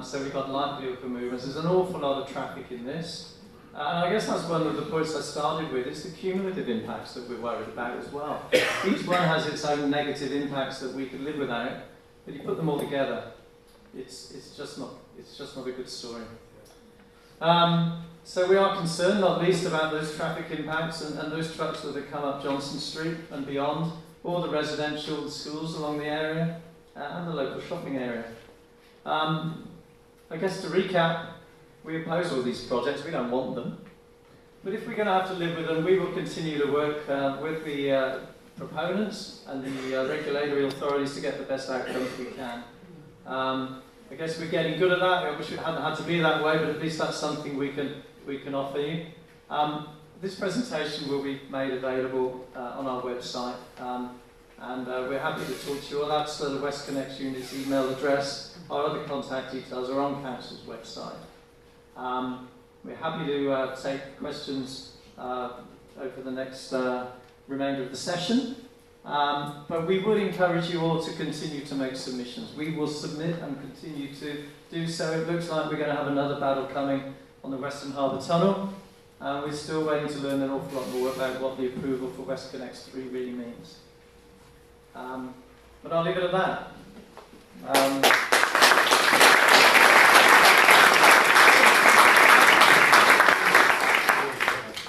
So we've got light vehicle movements. There's an awful lot of traffic in this. And I guess that's one of the points I started with, is the cumulative impacts that we're worried about as well. Each one has its own negative impacts that we could live without, but you put them all together, it's just not a good story. So we are concerned, not least, about those traffic impacts and those trucks that have come up Johnson Street and beyond, all the residential schools along the area, and the local shopping area. I guess to recap, we oppose all these projects, we don't want them. But if we're going to have to live with them, we will continue to work with the proponents and the regulatory authorities to get the best outcomes we can. I guess we're getting good at that. I wish it hadn't had to be that way, but at least that's something we can offer you. This presentation will be made available on our website, and we're happy to talk to you all. That's the West Connect Unit's email address. Our other contact details are on Council's website. We're happy to take questions over the next remainder of the session, but we would encourage you all to continue to make submissions. We will submit and continue to do so. It looks like we're going to have another battle coming on the Western Harbour Tunnel. We're still waiting to learn an awful lot more about what the approval for West Connect 3 really means. But I'll leave it at that.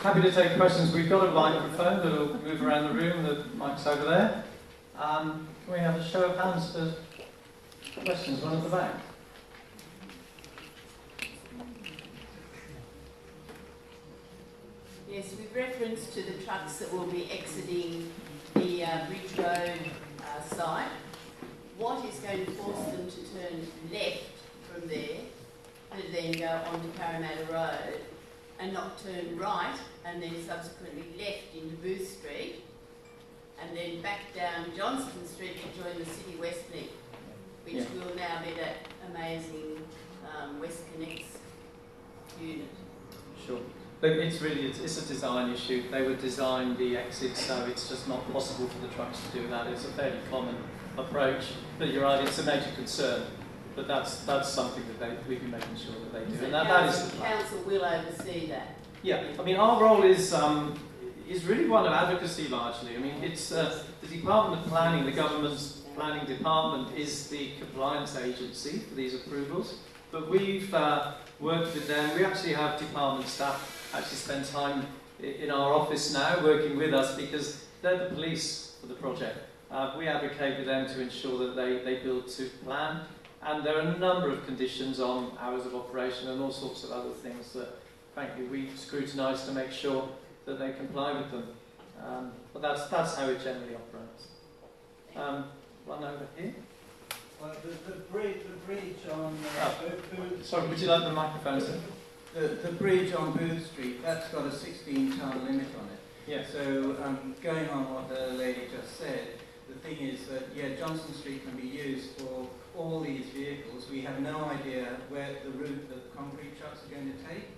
Happy to take questions. We've got a microphone that will move around the room. The mic's over there. Can we have a show of hands for questions? One at the back. Yes, with reference to the trucks that will be exiting the Bridge Road site, what is going to force them to turn left from there and then go onto Parramatta Road and not turn right and then subsequently left into Booth Street and then back down Johnston Street to join the City West link, which will now be that amazing West Connects unit? Sure. Look, it's a design issue. They would design the exit so it's just not possible for the trucks to do that. It's a fairly common approach, but you're right, it's a major concern. But that's something that we've been making sure that they do. So and that is the plan. Council will oversee that? Yeah, I mean, our role is really one of advocacy largely. I mean, it's the Department of Planning, the government's planning department is the compliance agency for these approvals. But we've worked with them. We actually have department staff actually spend time in our office now working with us because they're the police for the project. We advocate with them to ensure that they build to plan. And there are a number of conditions on hours of operation and all sorts of other things that, frankly, we scrutinise to make sure that they comply with them. But that's how it generally operates. One over here. Well, the bridge on Booth. Sorry, would you like the microphone, sir? The bridge on Booth Street, that's got a 16-ton limit on it. Yes. So going on what the lady just said, the thing is that, yeah, Johnson Street can be used for all these vehicles. We have no idea where the route that the concrete trucks are going to take.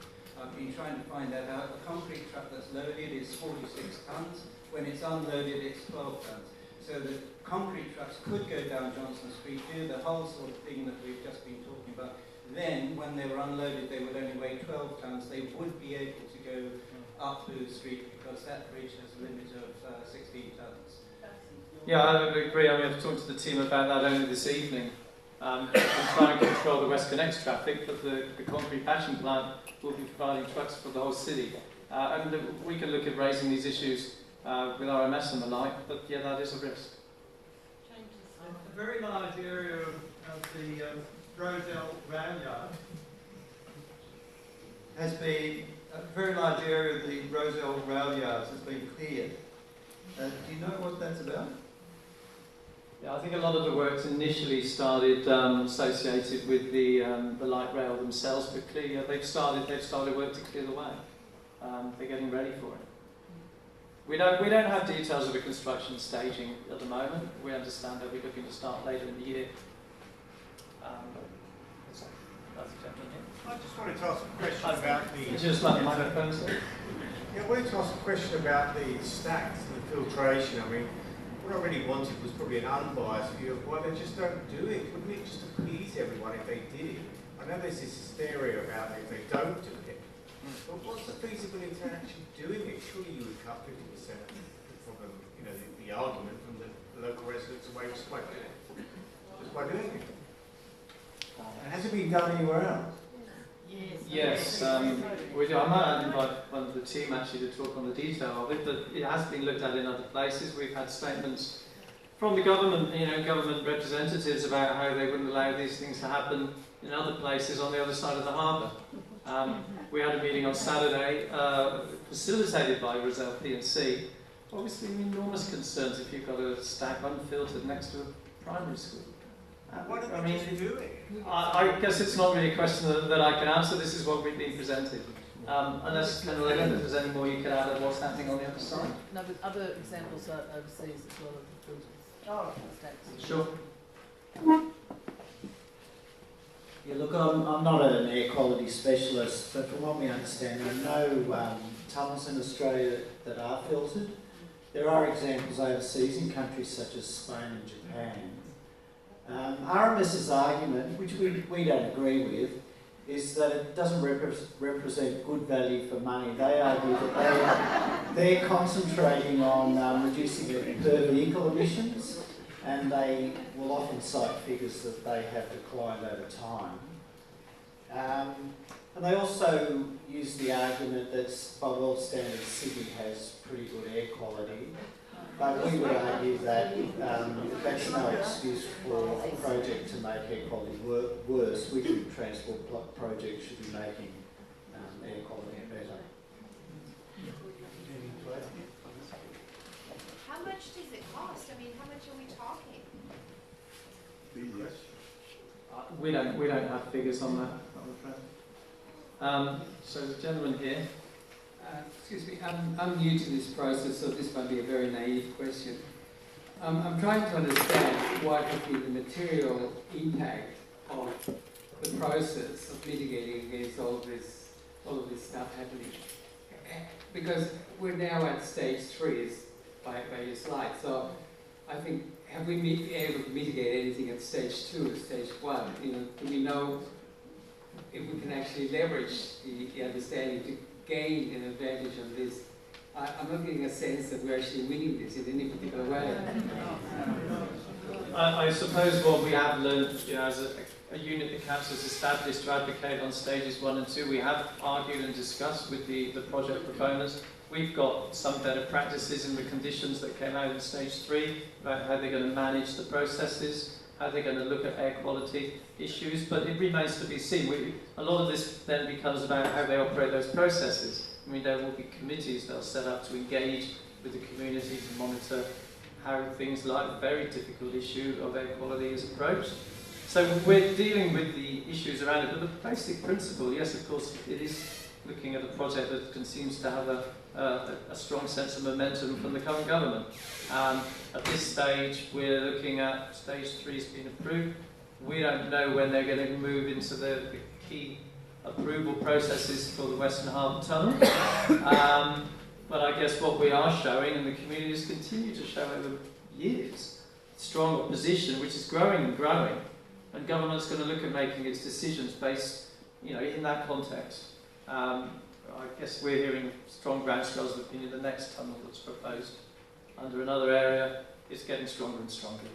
I've been trying to find that out. The concrete truck that's loaded is 46 tons. When it's unloaded, it's 12 tons. So the concrete trucks could go down Johnson Street, do the whole sort of thing that we've just been talking about. Then, when they were unloaded, they would only weigh 12 tons. They would be able to go up Booth Street because that bridge has a limit of 16 tons. Yeah, I would agree. I mean, I've talked to the team about that only this evening. We're trying to control the West Connects traffic, but the concrete bashing plant will be providing trucks for the whole city. And we can look at raising these issues with RMS and the like, but yeah, that is a risk. A very large area of the Roselle rail yard has been a very large area of the Roselle rail yards has been cleared. Do you know what that's about? Yeah, I think a lot of the works initially started associated with the light rail themselves, but clearly they've started work to clear the way. They're getting ready for it. We don't have details of the construction staging at the moment. We understand they'll be looking to start later in the year. That's the gentleman here. I just wanted to ask a question about the... Just like the microphone, sir. Yeah, I wanted to ask a question about the stacks, the filtration. I mean, what I really wanted was probably an unbiased view of why they just don't do it. Wouldn't it just appease everyone if they did it? I know there's this hysteria about it if they don't do it. But what's the feasibility in actually doing it? Surely you would cut 50% from the argument from the local residents away just by doing it. Just by doing it. And has it been done anywhere else? Yes, we do. I might invite one of the team actually to talk on the detail of it, but it has been looked at in other places. We've had statements from the government, government representatives about how they wouldn't allow these things to happen in other places on the other side of the harbour. We had a meeting on Saturday, facilitated by Roselle P&C. Obviously, enormous concerns if you've got a stack unfiltered next to a primary school. Why don't they just do it? I guess it's not really a question that I can answer. This is what we've been presented. Unless, Melissa, if there's any more you can add of what's happening on the other side. No, but other examples are overseas as well of the filters. Oh, sure. Yeah, look, I'm not an air quality specialist, but from what we understand, there are no tunnels in Australia that are filtered. There are examples overseas in countries such as Spain and Japan. RMS's argument, which we don't agree with, is that it doesn't represent good value for money. They argue that they're concentrating on reducing per vehicle emissions, and they will often cite figures that they have declined over time. And they also use the argument that by world standards Sydney has pretty good air quality, but we would argue that that's no excuse for a project to make air quality worse. We think transport projects should be making air quality better. How much does it cost? I mean, how much are we talking? We don't have figures on that, I'm afraid. So the gentleman here. Excuse me, I'm new to this process, so this might be a very naive question. I'm trying to understand what would be the material impact of the process of mitigating against all of this stuff happening. Because we're now at stage 3 by your slide, so I think, have we been able to mitigate anything at stage 2 or stage 1? Do we know if we can actually leverage the understanding to gain an advantage on this? I'm not getting a sense that we're actually winning this in any particular way. I suppose what we have learned, as a unit the council has established to advocate on stages 1 and 2, we have argued and discussed with the project proponents. We've got some better practices in the conditions that came out in stage 3 about how they're going to manage the processes, how they're going to look at air quality issues, but it remains to be seen. A lot of this then becomes about how they operate those processes. I mean, there will be committees they'll set up to engage with the community to monitor how things like the very difficult issue of air quality is approached. So we're dealing with the issues around it, but the basic principle, yes, of course, it is looking at a project that seems to have a strong sense of momentum from the current government. At this stage, we're looking at stage 3 has been approved. We don't know when they're going to move into the key approval processes for the Western Harbour Tunnel. But I guess what we are showing, and the communities continue to show over years, strong opposition, which is growing and growing, and government's going to look at making its decisions based, in that context. I guess we're hearing strong groundswells of opinion. The next tunnel that's proposed under another area is getting stronger and stronger.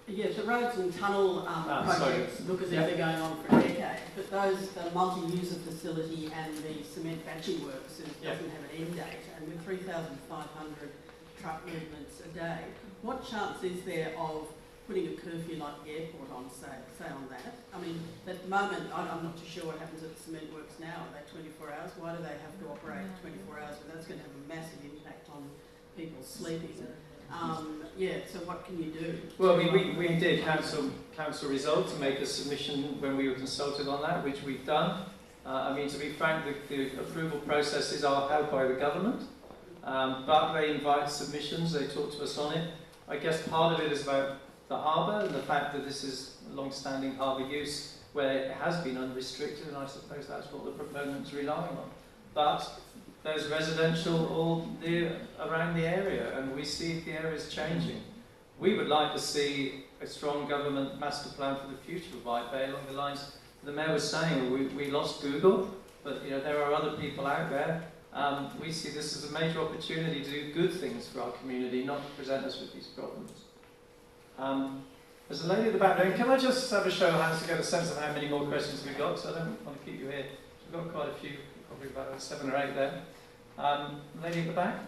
Yeah, the roads and tunnel projects look as if they're going on for a decade, but the multi-user facility and the cement batching works doesn't have an end date, and with 3,500 truck movements a day, what chance is there of putting a curfew like the airport on, say on that. I mean, at the moment, I'm not too sure what happens at the cement works now. Are they 24 hours? Why do they have to operate 24 hours? Well, that's going to have a massive impact on people sleeping. So what can you do? Well, we did council resolve to make a submission when we were consulted on that, which we've done. I mean, to be frank, the approval processes are held by the government, but they invite submissions, they talk to us on it. I guess part of it is about the harbour and the fact that this is a long-standing harbour use where it has been unrestricted, and I suppose that's what the proponent's relying on. But there's residential all around the area, and we see the area is changing. We would like to see a strong government master plan for the future of White Bay along the lines the Mayor was saying. We lost Google, but there are other people out there. We see this as a major opportunity to do good things for our community, not to present us with these problems. There's a lady at the back there. Can I just have a show of hands to get a sense of how many more questions we've got? So I don't want to keep you here. We've got quite a few, probably about 7 or 8 there. Lady at the back?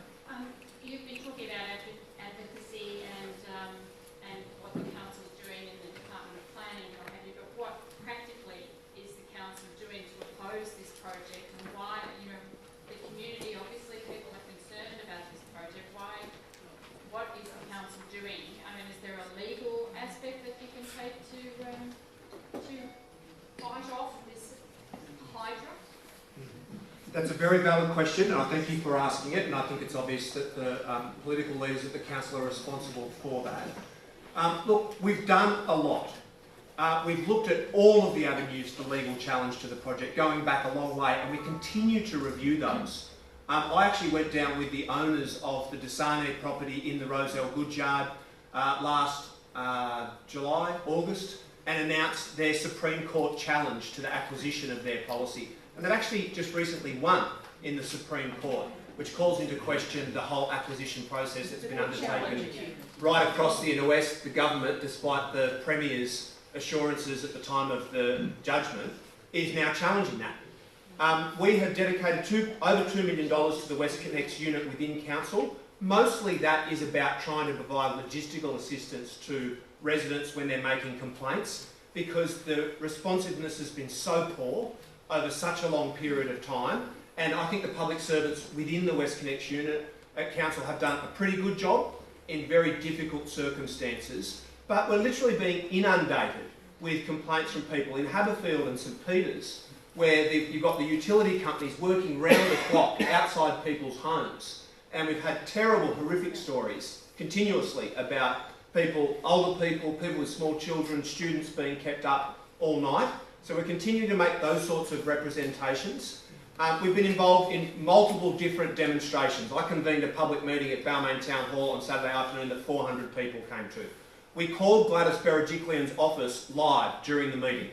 You've been talking about advocacy and what the council is doing in the Department of Planning and what have you, but what practically is the council doing to oppose this project, and why, the community, obviously people are concerned about this project, what is the council doing? I mean, is there a legal aspect that you can take to fight off this hydra? That's a very valid question, and I thank you for asking it, and I think it's obvious that the political leaders at the council are responsible for that. Look, we've done a lot. We've looked at all of the avenues for legal challenge to the project, going back a long way, and we continue to review those. I actually went down with the owners of the Desarnais property in the Roselle Goodyard last August, and announced their Supreme Court challenge to the acquisition of their policy. And they've actually just recently won in the Supreme Court, which calls into question the whole acquisition process that's been undertaken right across the inner west. The government, despite the Premier's assurances at the time of the judgment, is now challenging that. We have dedicated over $2 million to the West Connects unit within council. Mostly that is about trying to provide logistical assistance to residents when they're making complaints, because the responsiveness has been so poor over such a long period of time, and I think the public servants within the West Connects unit at council have done a pretty good job in very difficult circumstances, but we're literally being inundated with complaints from people in Haberfield and St Peters, where you've got the utility companies working round the clock outside people's homes, and we've had terrible, horrific stories continuously about people, older people, people with small children, students being kept up all night. So we continue to make those sorts of representations. We've been involved in multiple different demonstrations. I convened a public meeting at Balmain Town Hall on Saturday afternoon that 400 people came to. We called Gladys Berejiklian's office live during the meeting,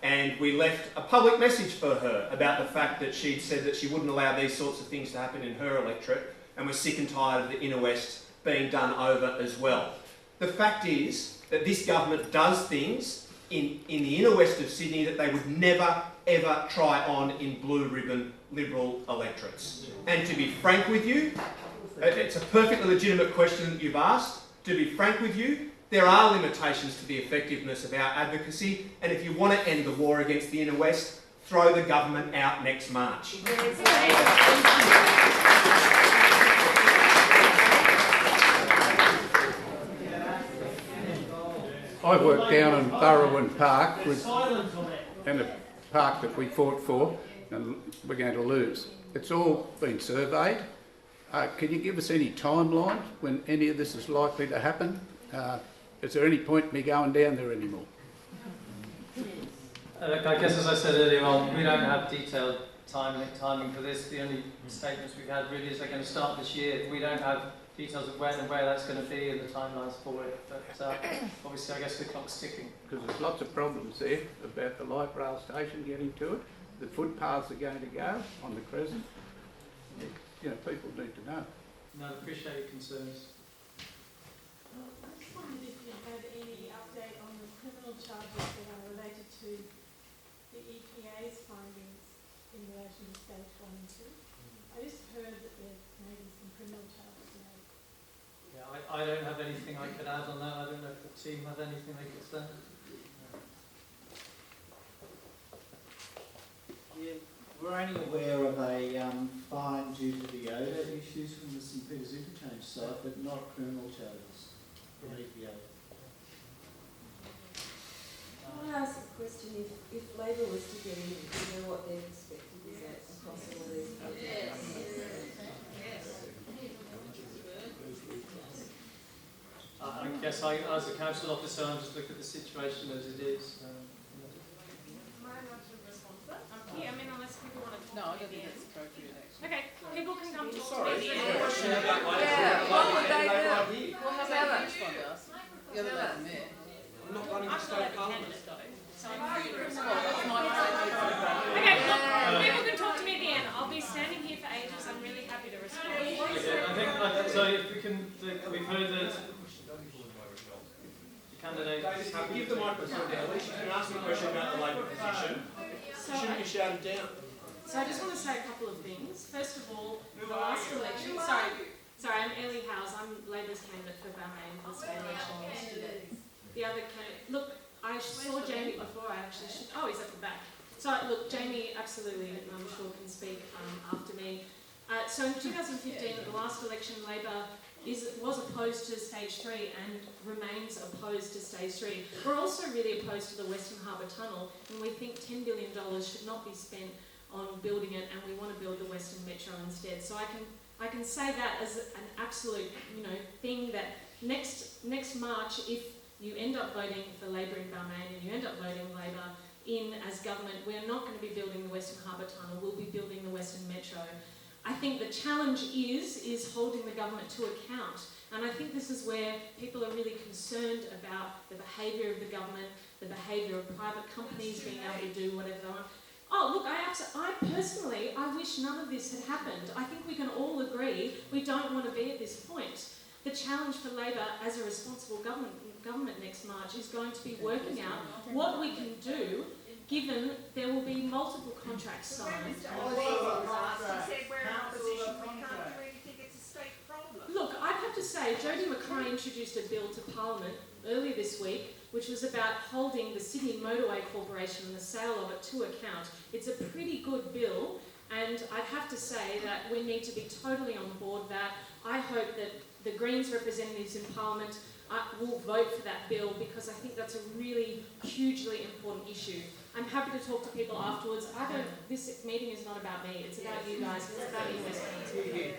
and we left a public message for her about the fact that she'd said that she wouldn't allow these sorts of things to happen in her electorate, and we're sick and tired of the inner west being done over as well. The fact is that this government does things in the inner west of Sydney that they would never, ever try on in blue ribbon Liberal electorates. And to be frank with you, it's a perfectly legitimate question that you've asked. To be frank with you, there are limitations to the effectiveness of our advocacy, and if you want to end the war against the inner west, throw the government out next March. I worked down in Burrawan Park, and a park that we fought for, and we're going to lose. It's all been surveyed. Can you give us any timeline when any of this is likely to happen? Is there any point in me going down there anymore? Look, I guess as I said earlier on, we don't have detailed timing for this. The only statements we've had really is they're going to start this year. We don't have details of when and where that's going to be and the timelines for it. But obviously, I guess the clock's ticking. Because there's lots of problems there about the light rail station getting to it, the footpaths are going to go on the Crescent. People need to know. No, appreciate your concerns. I just wondered if you had any update on the criminal charges that are related to the EPA's findings in relation to stage 1 and 2. I just heard that there may be some criminal charges made. Yeah, I don't have anything I could add on that. I don't know if the team have anything they could say. Yeah, we're only aware of a fine due to the odour issues from the St Peters Interchange site, but not criminal charges from EPA. Can I ask a question? If Labor was to get in, do you know what their perspective is across all these projects? I guess as a council officer, I'm just looking at the situation as it is. Yeah, I mean, unless people want to talk No, I to don't me think at the that's appropriate actually. end. Okay, people can come talk Sorry, to me at the there's a end. question about Labor. Yeah, what would they Labor do? idea. Well, how about that respond to us? The other than there. I'm not running I'm for not state a parliament. candidate though, so I'm Well, free to that's respond. my idea. Okay, look, people can talk to me at the end. I'll be standing here for ages. I'm really happy to respond. Okay, I think so. If we can, we've heard that the candidate is happy. Give the microphone down. At least you can ask me a question about the Labor position. You shouldn't be shouted down. So I just want to say a couple of things. First of all, the last election, sorry, I'm Ellie Howes. I'm Labor's candidate for Balmain for the state election yesterday. The other candidate, look, I saw Jamie before. I actually should, oh, he's at the back. So look, Jamie absolutely, I'm sure, can speak after me. So in 2015, the last election, Labor was opposed to stage 3 and remains opposed to stage 3. We're also really opposed to the Western Harbour Tunnel, and we think $10 billion should not be spent on building it, and we want to build the Western Metro instead. So I can say that as an absolute, thing that next March, if you end up voting for Labor in Balmain and you end up voting Labor in as government, we're not going to be building the Western Harbour Tunnel. We'll be building the Western Metro. I think the challenge is holding the government to account. And I think this is where people are really concerned about the behaviour of the government, the behaviour of private companies being able to do whatever they want. Oh, look, I personally wish none of this had happened. I think we can all agree we don't want to be at this point. The challenge for Labor as a responsible government next March is going to be working out what we can do given there will be multiple contracts signed. Look, I have to say, Jodie Mackay introduced a bill to Parliament earlier this week which was about holding the Sydney Motorway Corporation and the sale of it to account. It's a pretty good bill, and I'd have to say that we need to be totally on board with that. I hope that the Greens representatives in Parliament will vote for that bill because I think that's a really hugely important issue. I'm happy to talk to people afterwards. This meeting is not about me, it's about you guys, it's about you Westminster.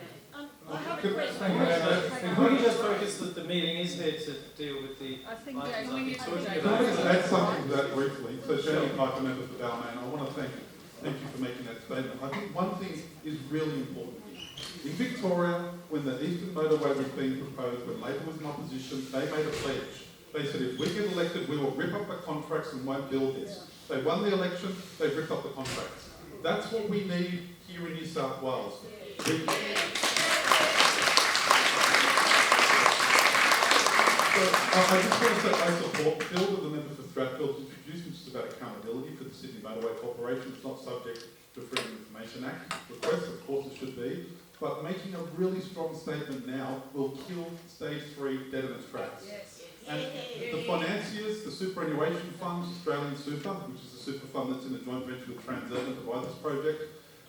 I have a question. If we can just focus that the meeting is here to deal with the think items we I've need been to talking take- about. Can I just add something to that briefly? So, Jamie Piper, member for Balmain, I want to thank you for making that statement. I think one thing is really important here. In Victoria, when the Eastern Motorway was being proposed, when Labor was in opposition, they made a pledge. They said, if we get elected, we will rip up the contracts and won't build this. They won the election, they ripped up the contracts. That's what we need here in New South Wales. I just want to say I support the bill that the member for Strathfield's introduced, which is about accountability for the Sydney Motorway Corporation. It's not subject to the Freedom of Information Act request, of course it should be, but making a really strong statement now will kill stage 3 dead in its tracks. Yes. And the financiers, the superannuation funds, Australian Super, which is a super fund that's in a joint venture with Transurban to buy this project,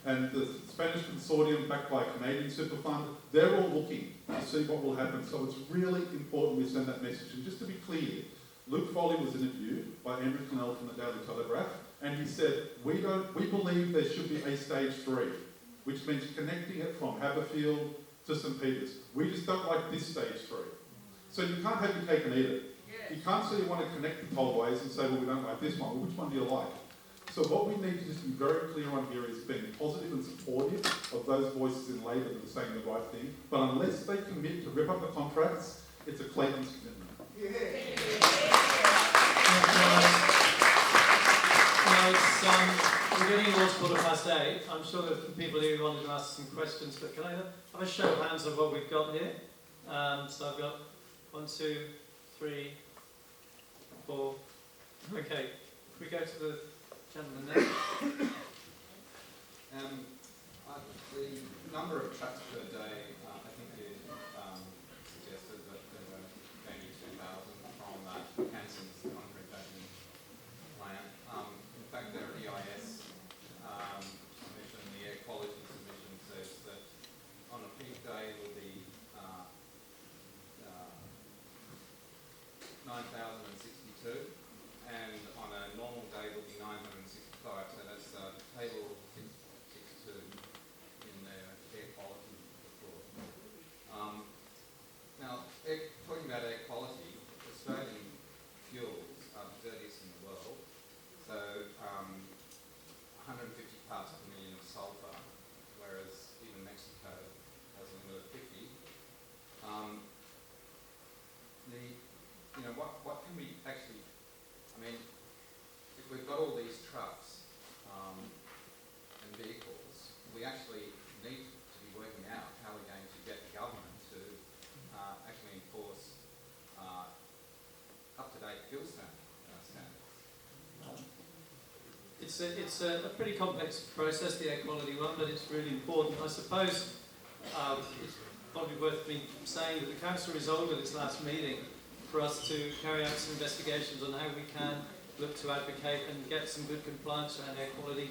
and the Spanish consortium backed by a Canadian super fund, they're all looking to see what will happen. So it's really important we send that message. And just to be clear, Luke Foley was interviewed by Andrew Connell from the Daily Telegraph, and he said, we believe there should be a stage 3, which means connecting it from Haberfield to St Peters. We just don't like this stage 3. So you can't have your cake and eat it. You can't say you want to connect the tollways and say, well, we don't like this one. Well, which one do you like? So what we need to just be very clear on here is being positive and supportive of those voices in Labor that are saying the right thing. But unless they commit to rip up the contracts, it's a Clayton's commitment. We're getting towards 8:15. I'm sure there are people here who wanted to ask some questions, but can I have a show of hands of what we've got here? So I've got 1, 2, 3, 4. Okay, if we go to the gentleman there. The number of trucks per day, I think you suggested that It's a pretty complex process, the air quality one, but it's really important. I suppose it's probably worth me saying that the council resolved at its last meeting for us to carry out some investigations on how we can look to advocate and get some good compliance around air quality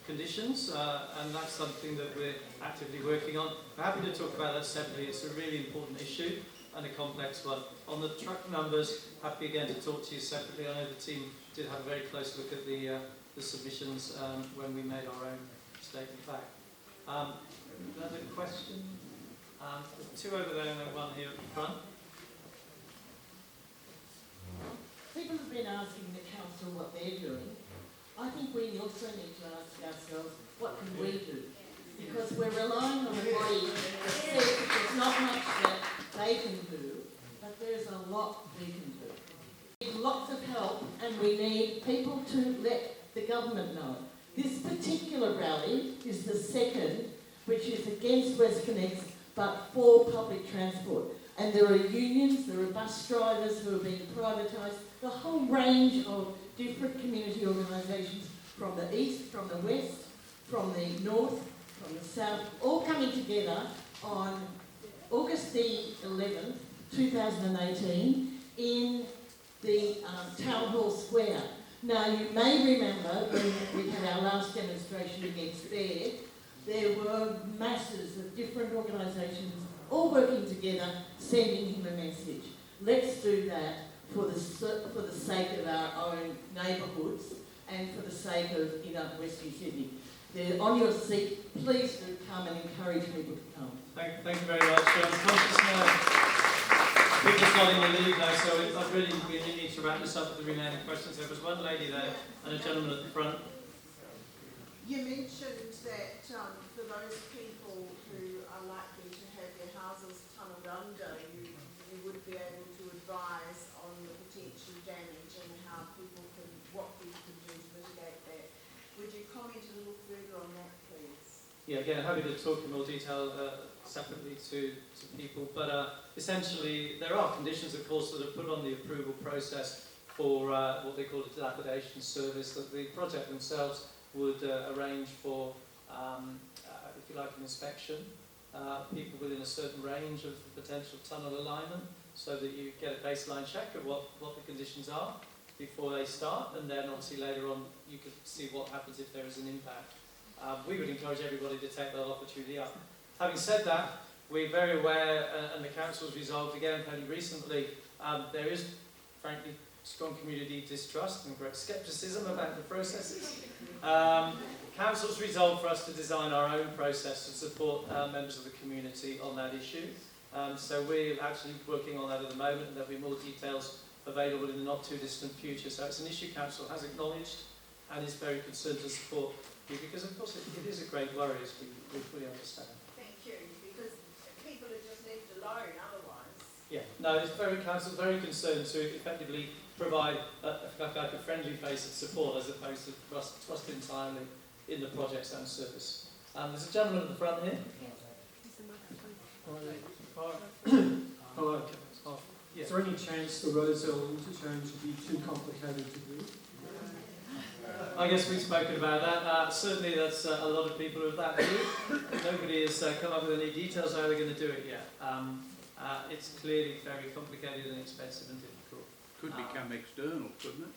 conditions, and that's something that we're actively working on. We're happy to talk about that separately. It's a really important issue and a complex one. On the truck numbers, happy again to talk to you separately. I know the team did have a very close look at the submissions when we made our own statement back. Another question? Two over there and then one here at the front. People have been asking the council what they're doing. I think we also need to ask ourselves, what can we do? Because we're relying on a body that says that there's not much that they can do, but there's a lot we can do. We need lots of help, and we need people to let the government know. This particular rally is the second, which is against WestConnex, but for public transport. And there are unions, there are bus drivers who are being privatised, the whole range of different community organisations from the east, from the west, from the north, from the south, all coming together on August the 11th, 2018, in the Town Hall Square. Now, you may remember when we had our last demonstration against there were masses of different organisations all working together, sending him a message. Let's do that for the sake of our own neighbourhoods and for the sake of Western Sydney. They're on your seat. Please do come and encourage people to come. Thank you very much. I'm conscious now. People starting to leave now, so we really need to wrap this up with the remaining questions. There was one lady there and a gentleman at the front. You mentioned that for those people who are likely to have their houses tunnelled under, you would be able to advise on the potential damage and what people can do to mitigate that. Would you comment a little further on that, please? Yeah, again, happy to talk in more detail separately to people, but essentially there are conditions, of course, that are put on the approval process for what they call a dilapidation service that the project themselves would arrange for, if you like, an inspection. People within a certain range of the potential tunnel alignment, so that you get a baseline check of what the conditions are before they start, and then obviously later on you could see what happens if there is an impact. We would encourage everybody to take that opportunity up. Having said that, we're very aware, and the council's resolved again fairly recently, there is frankly strong community distrust and great scepticism about the processes. Council's resolved for us to design our own process to support members of the community on that issue. So we're actually working on that at the moment, and there'll be more details available in the not too distant future. So it's an issue Council has acknowledged and is very concerned to support you, because of course it is a great worry, as we fully understand. Thank you, because people are just left alone otherwise. Yeah, no, Council's very concerned to effectively provide a friendly face of support as opposed to trust entirely in the project's own service. There's a gentleman at the front here. Hello. Is there any chance the Roselle Interchange would be too complicated to do? I guess we've spoken about that. Certainly that's a lot of people of that view. Nobody has come up with any details how they're going to do it yet. It's clearly very complicated and expensive and difficult. Could become external, couldn't it?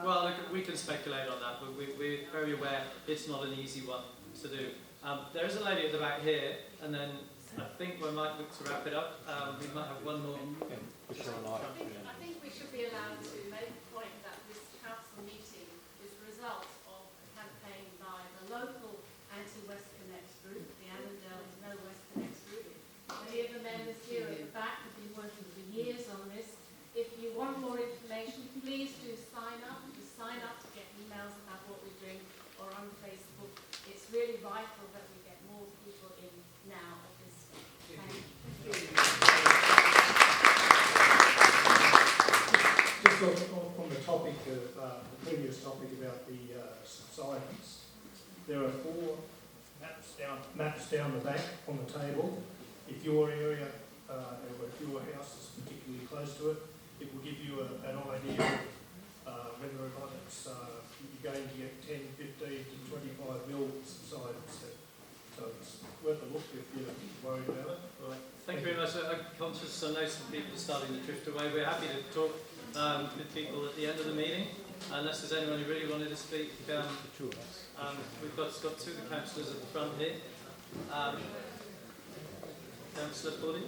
Well, we can speculate on that, but we're very aware it's not an easy one to do. There is a lady at the back here, and then I think we might look to wrap it up. We might have one more. I think we should be allowed to make the point that this council meeting is the result of a campaign by the local anti-WestConnex group, the Annandale No WestConnex group. Many of the members here at the back have been working for years on this. If you want more information, please do sign up. You sign up to get emails about what we're doing, or on Facebook. It's really vital that we get more people in now at this stage. Thank you. Just on the topic of the previous topic about the subsidence, there are 4 maps down the back on the table. If your area or if your house is particularly close to it, it will give you an idea of whether or not it's, you're going to get 10, 15 to 25 mil subsidence. So it's worth a look if you're worried about it. Right. Thank you very much. I'm conscious I know some people are starting to drift away. We're happy to talk with people at the end of the meeting, unless there's anyone who really wanted to speak. We've got two of the councillors at the front here. Councillor Purdy.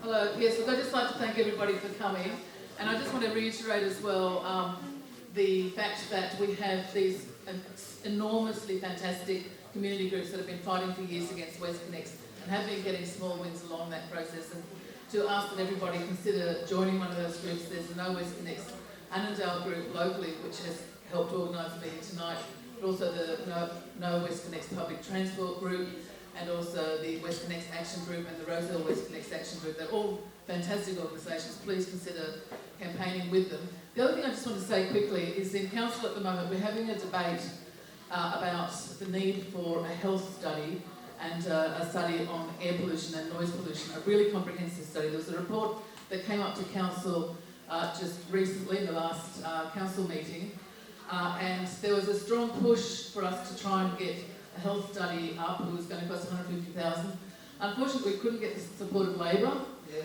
Hello, yes, look, I'd just like to thank everybody for coming, and I just want to reiterate as well the fact that we have these enormously fantastic community groups that have been fighting for years against WestConnex and have been getting small wins along that process, and to ask that everybody consider joining one of those groups. There's the No WestConnex Annandale group locally, which has helped organise the meeting tonight, but also the No WestConnex Public Transport group, and also the WestConnex Action Group and the Roselle WestConnex Action Group. They're all fantastic organisations. Please consider campaigning with them. The other thing I just want to say quickly is in council at the moment we're having a debate about the need for a health study and a study on air pollution and noise pollution, a really comprehensive study. There was a report that came up to council just recently in the last council meeting, and there was a strong push for us to try and get a health study up. It was going to cost $150,000. Unfortunately, we couldn't get the support of Labor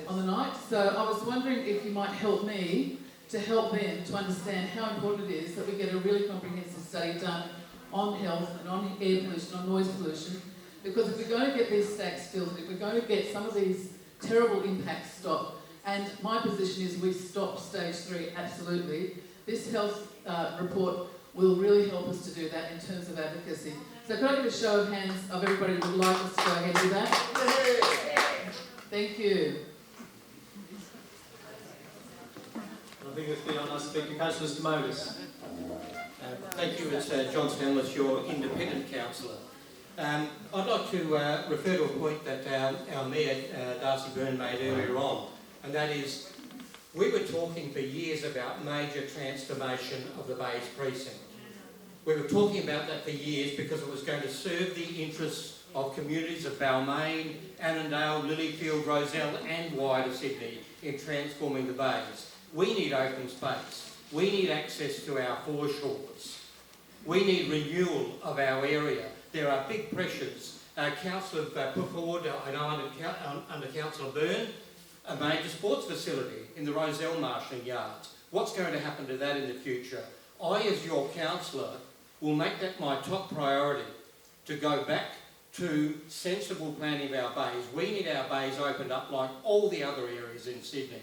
on the night, so I was wondering if you might help me to help them to understand how important it is that we get a really comprehensive study done on health and on air pollution, on noise pollution, because if we're going to get these stacks filled, if we're going to get some of these terrible impacts stopped, and my position is we stop stage 3 absolutely, this health report will really help us to do that in terms of advocacy. So could I get a show of hands of everybody who would like us to go ahead with that? Thank you. I think it's been on our speaker. Councillor Stamodis. Thank you. It's John Stanless, your independent councillor. I'd like to refer to a point that our Mayor, Darcy Byrne, made earlier on, and that is we were talking for years about major transformation of the Bays precinct. We were talking about that for years because it was going to serve the interests of communities of Balmain, Annandale, Lilyfield, Roselle and wider Sydney in transforming the Bays. We need open space. We need access to our foreshores. We need renewal of our area. There are big pressures. Council have put forward, I know under Councillor Byrne, a major sports facility in the Roselle marshalling yards. What's going to happen to that in the future? I, as your councillor, will make that my top priority to go back to sensible planning of our bays. We need our bays opened up like all the other areas in Sydney.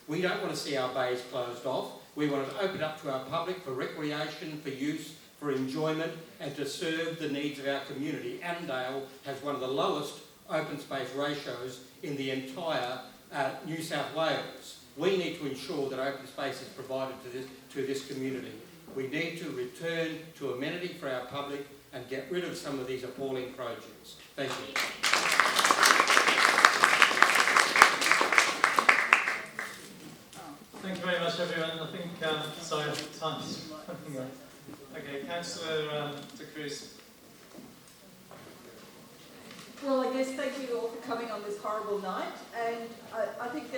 We don't want to see our bays closed off. We want to open up to our public for recreation, for use, for enjoyment and to serve the needs of our community. Annandale has one of the lowest open space ratios in the entire New South Wales. We need to ensure that open space is provided to this community. We need to return to amenity for our public and get rid of some of these appalling projects. Thank you. Thank you very much, everyone. I think, sorry, time's running out. Okay, Councillor De Cruz. Well, I guess thank you all for coming on this horrible night, and I think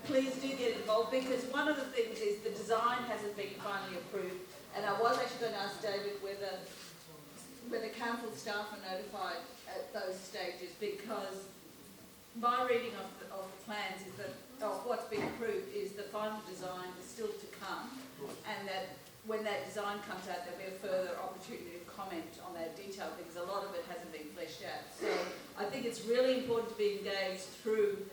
please do get involved, because one of the things is the design hasn't been finally approved, and I was actually going to ask David whether council staff are notified at those stages, because my reading of the plans is that what's been approved is the final design is still to come, and that when that design comes out, there'll be a further opportunity to comment on that detail, because a lot of it hasn't been fleshed out. So I think it's really important to be engaged through,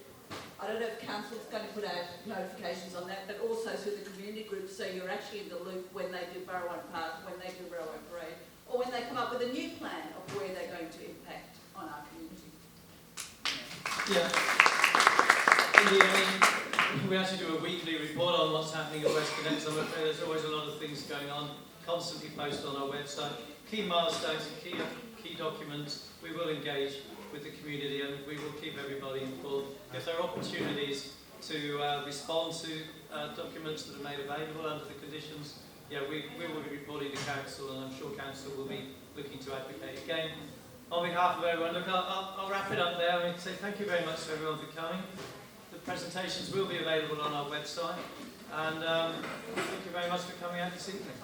I don't know if council's going to put out notifications on that, but also through the community groups, so you're actually in the loop when they do Burrawone Park, when they do Railway Parade, or when they come up with a new plan of where they're going to impact on our community. Yeah. Indeed, I mean, we actually do a weekly report on what's happening at WestConnex. I'm afraid there's always a lot of things going on, constantly posted on our website. Key milestones and key documents, we will engage with the community and we will keep everybody informed. If there are opportunities to respond to documents that are made available under the conditions, yeah, we will be reporting to council, and I'm sure council will be looking to advocate. Again, on behalf of everyone, look, I'll wrap it up there. I mean, say thank you very much to everyone for coming. The presentations will be available on our website. And thank you very much for coming out this evening.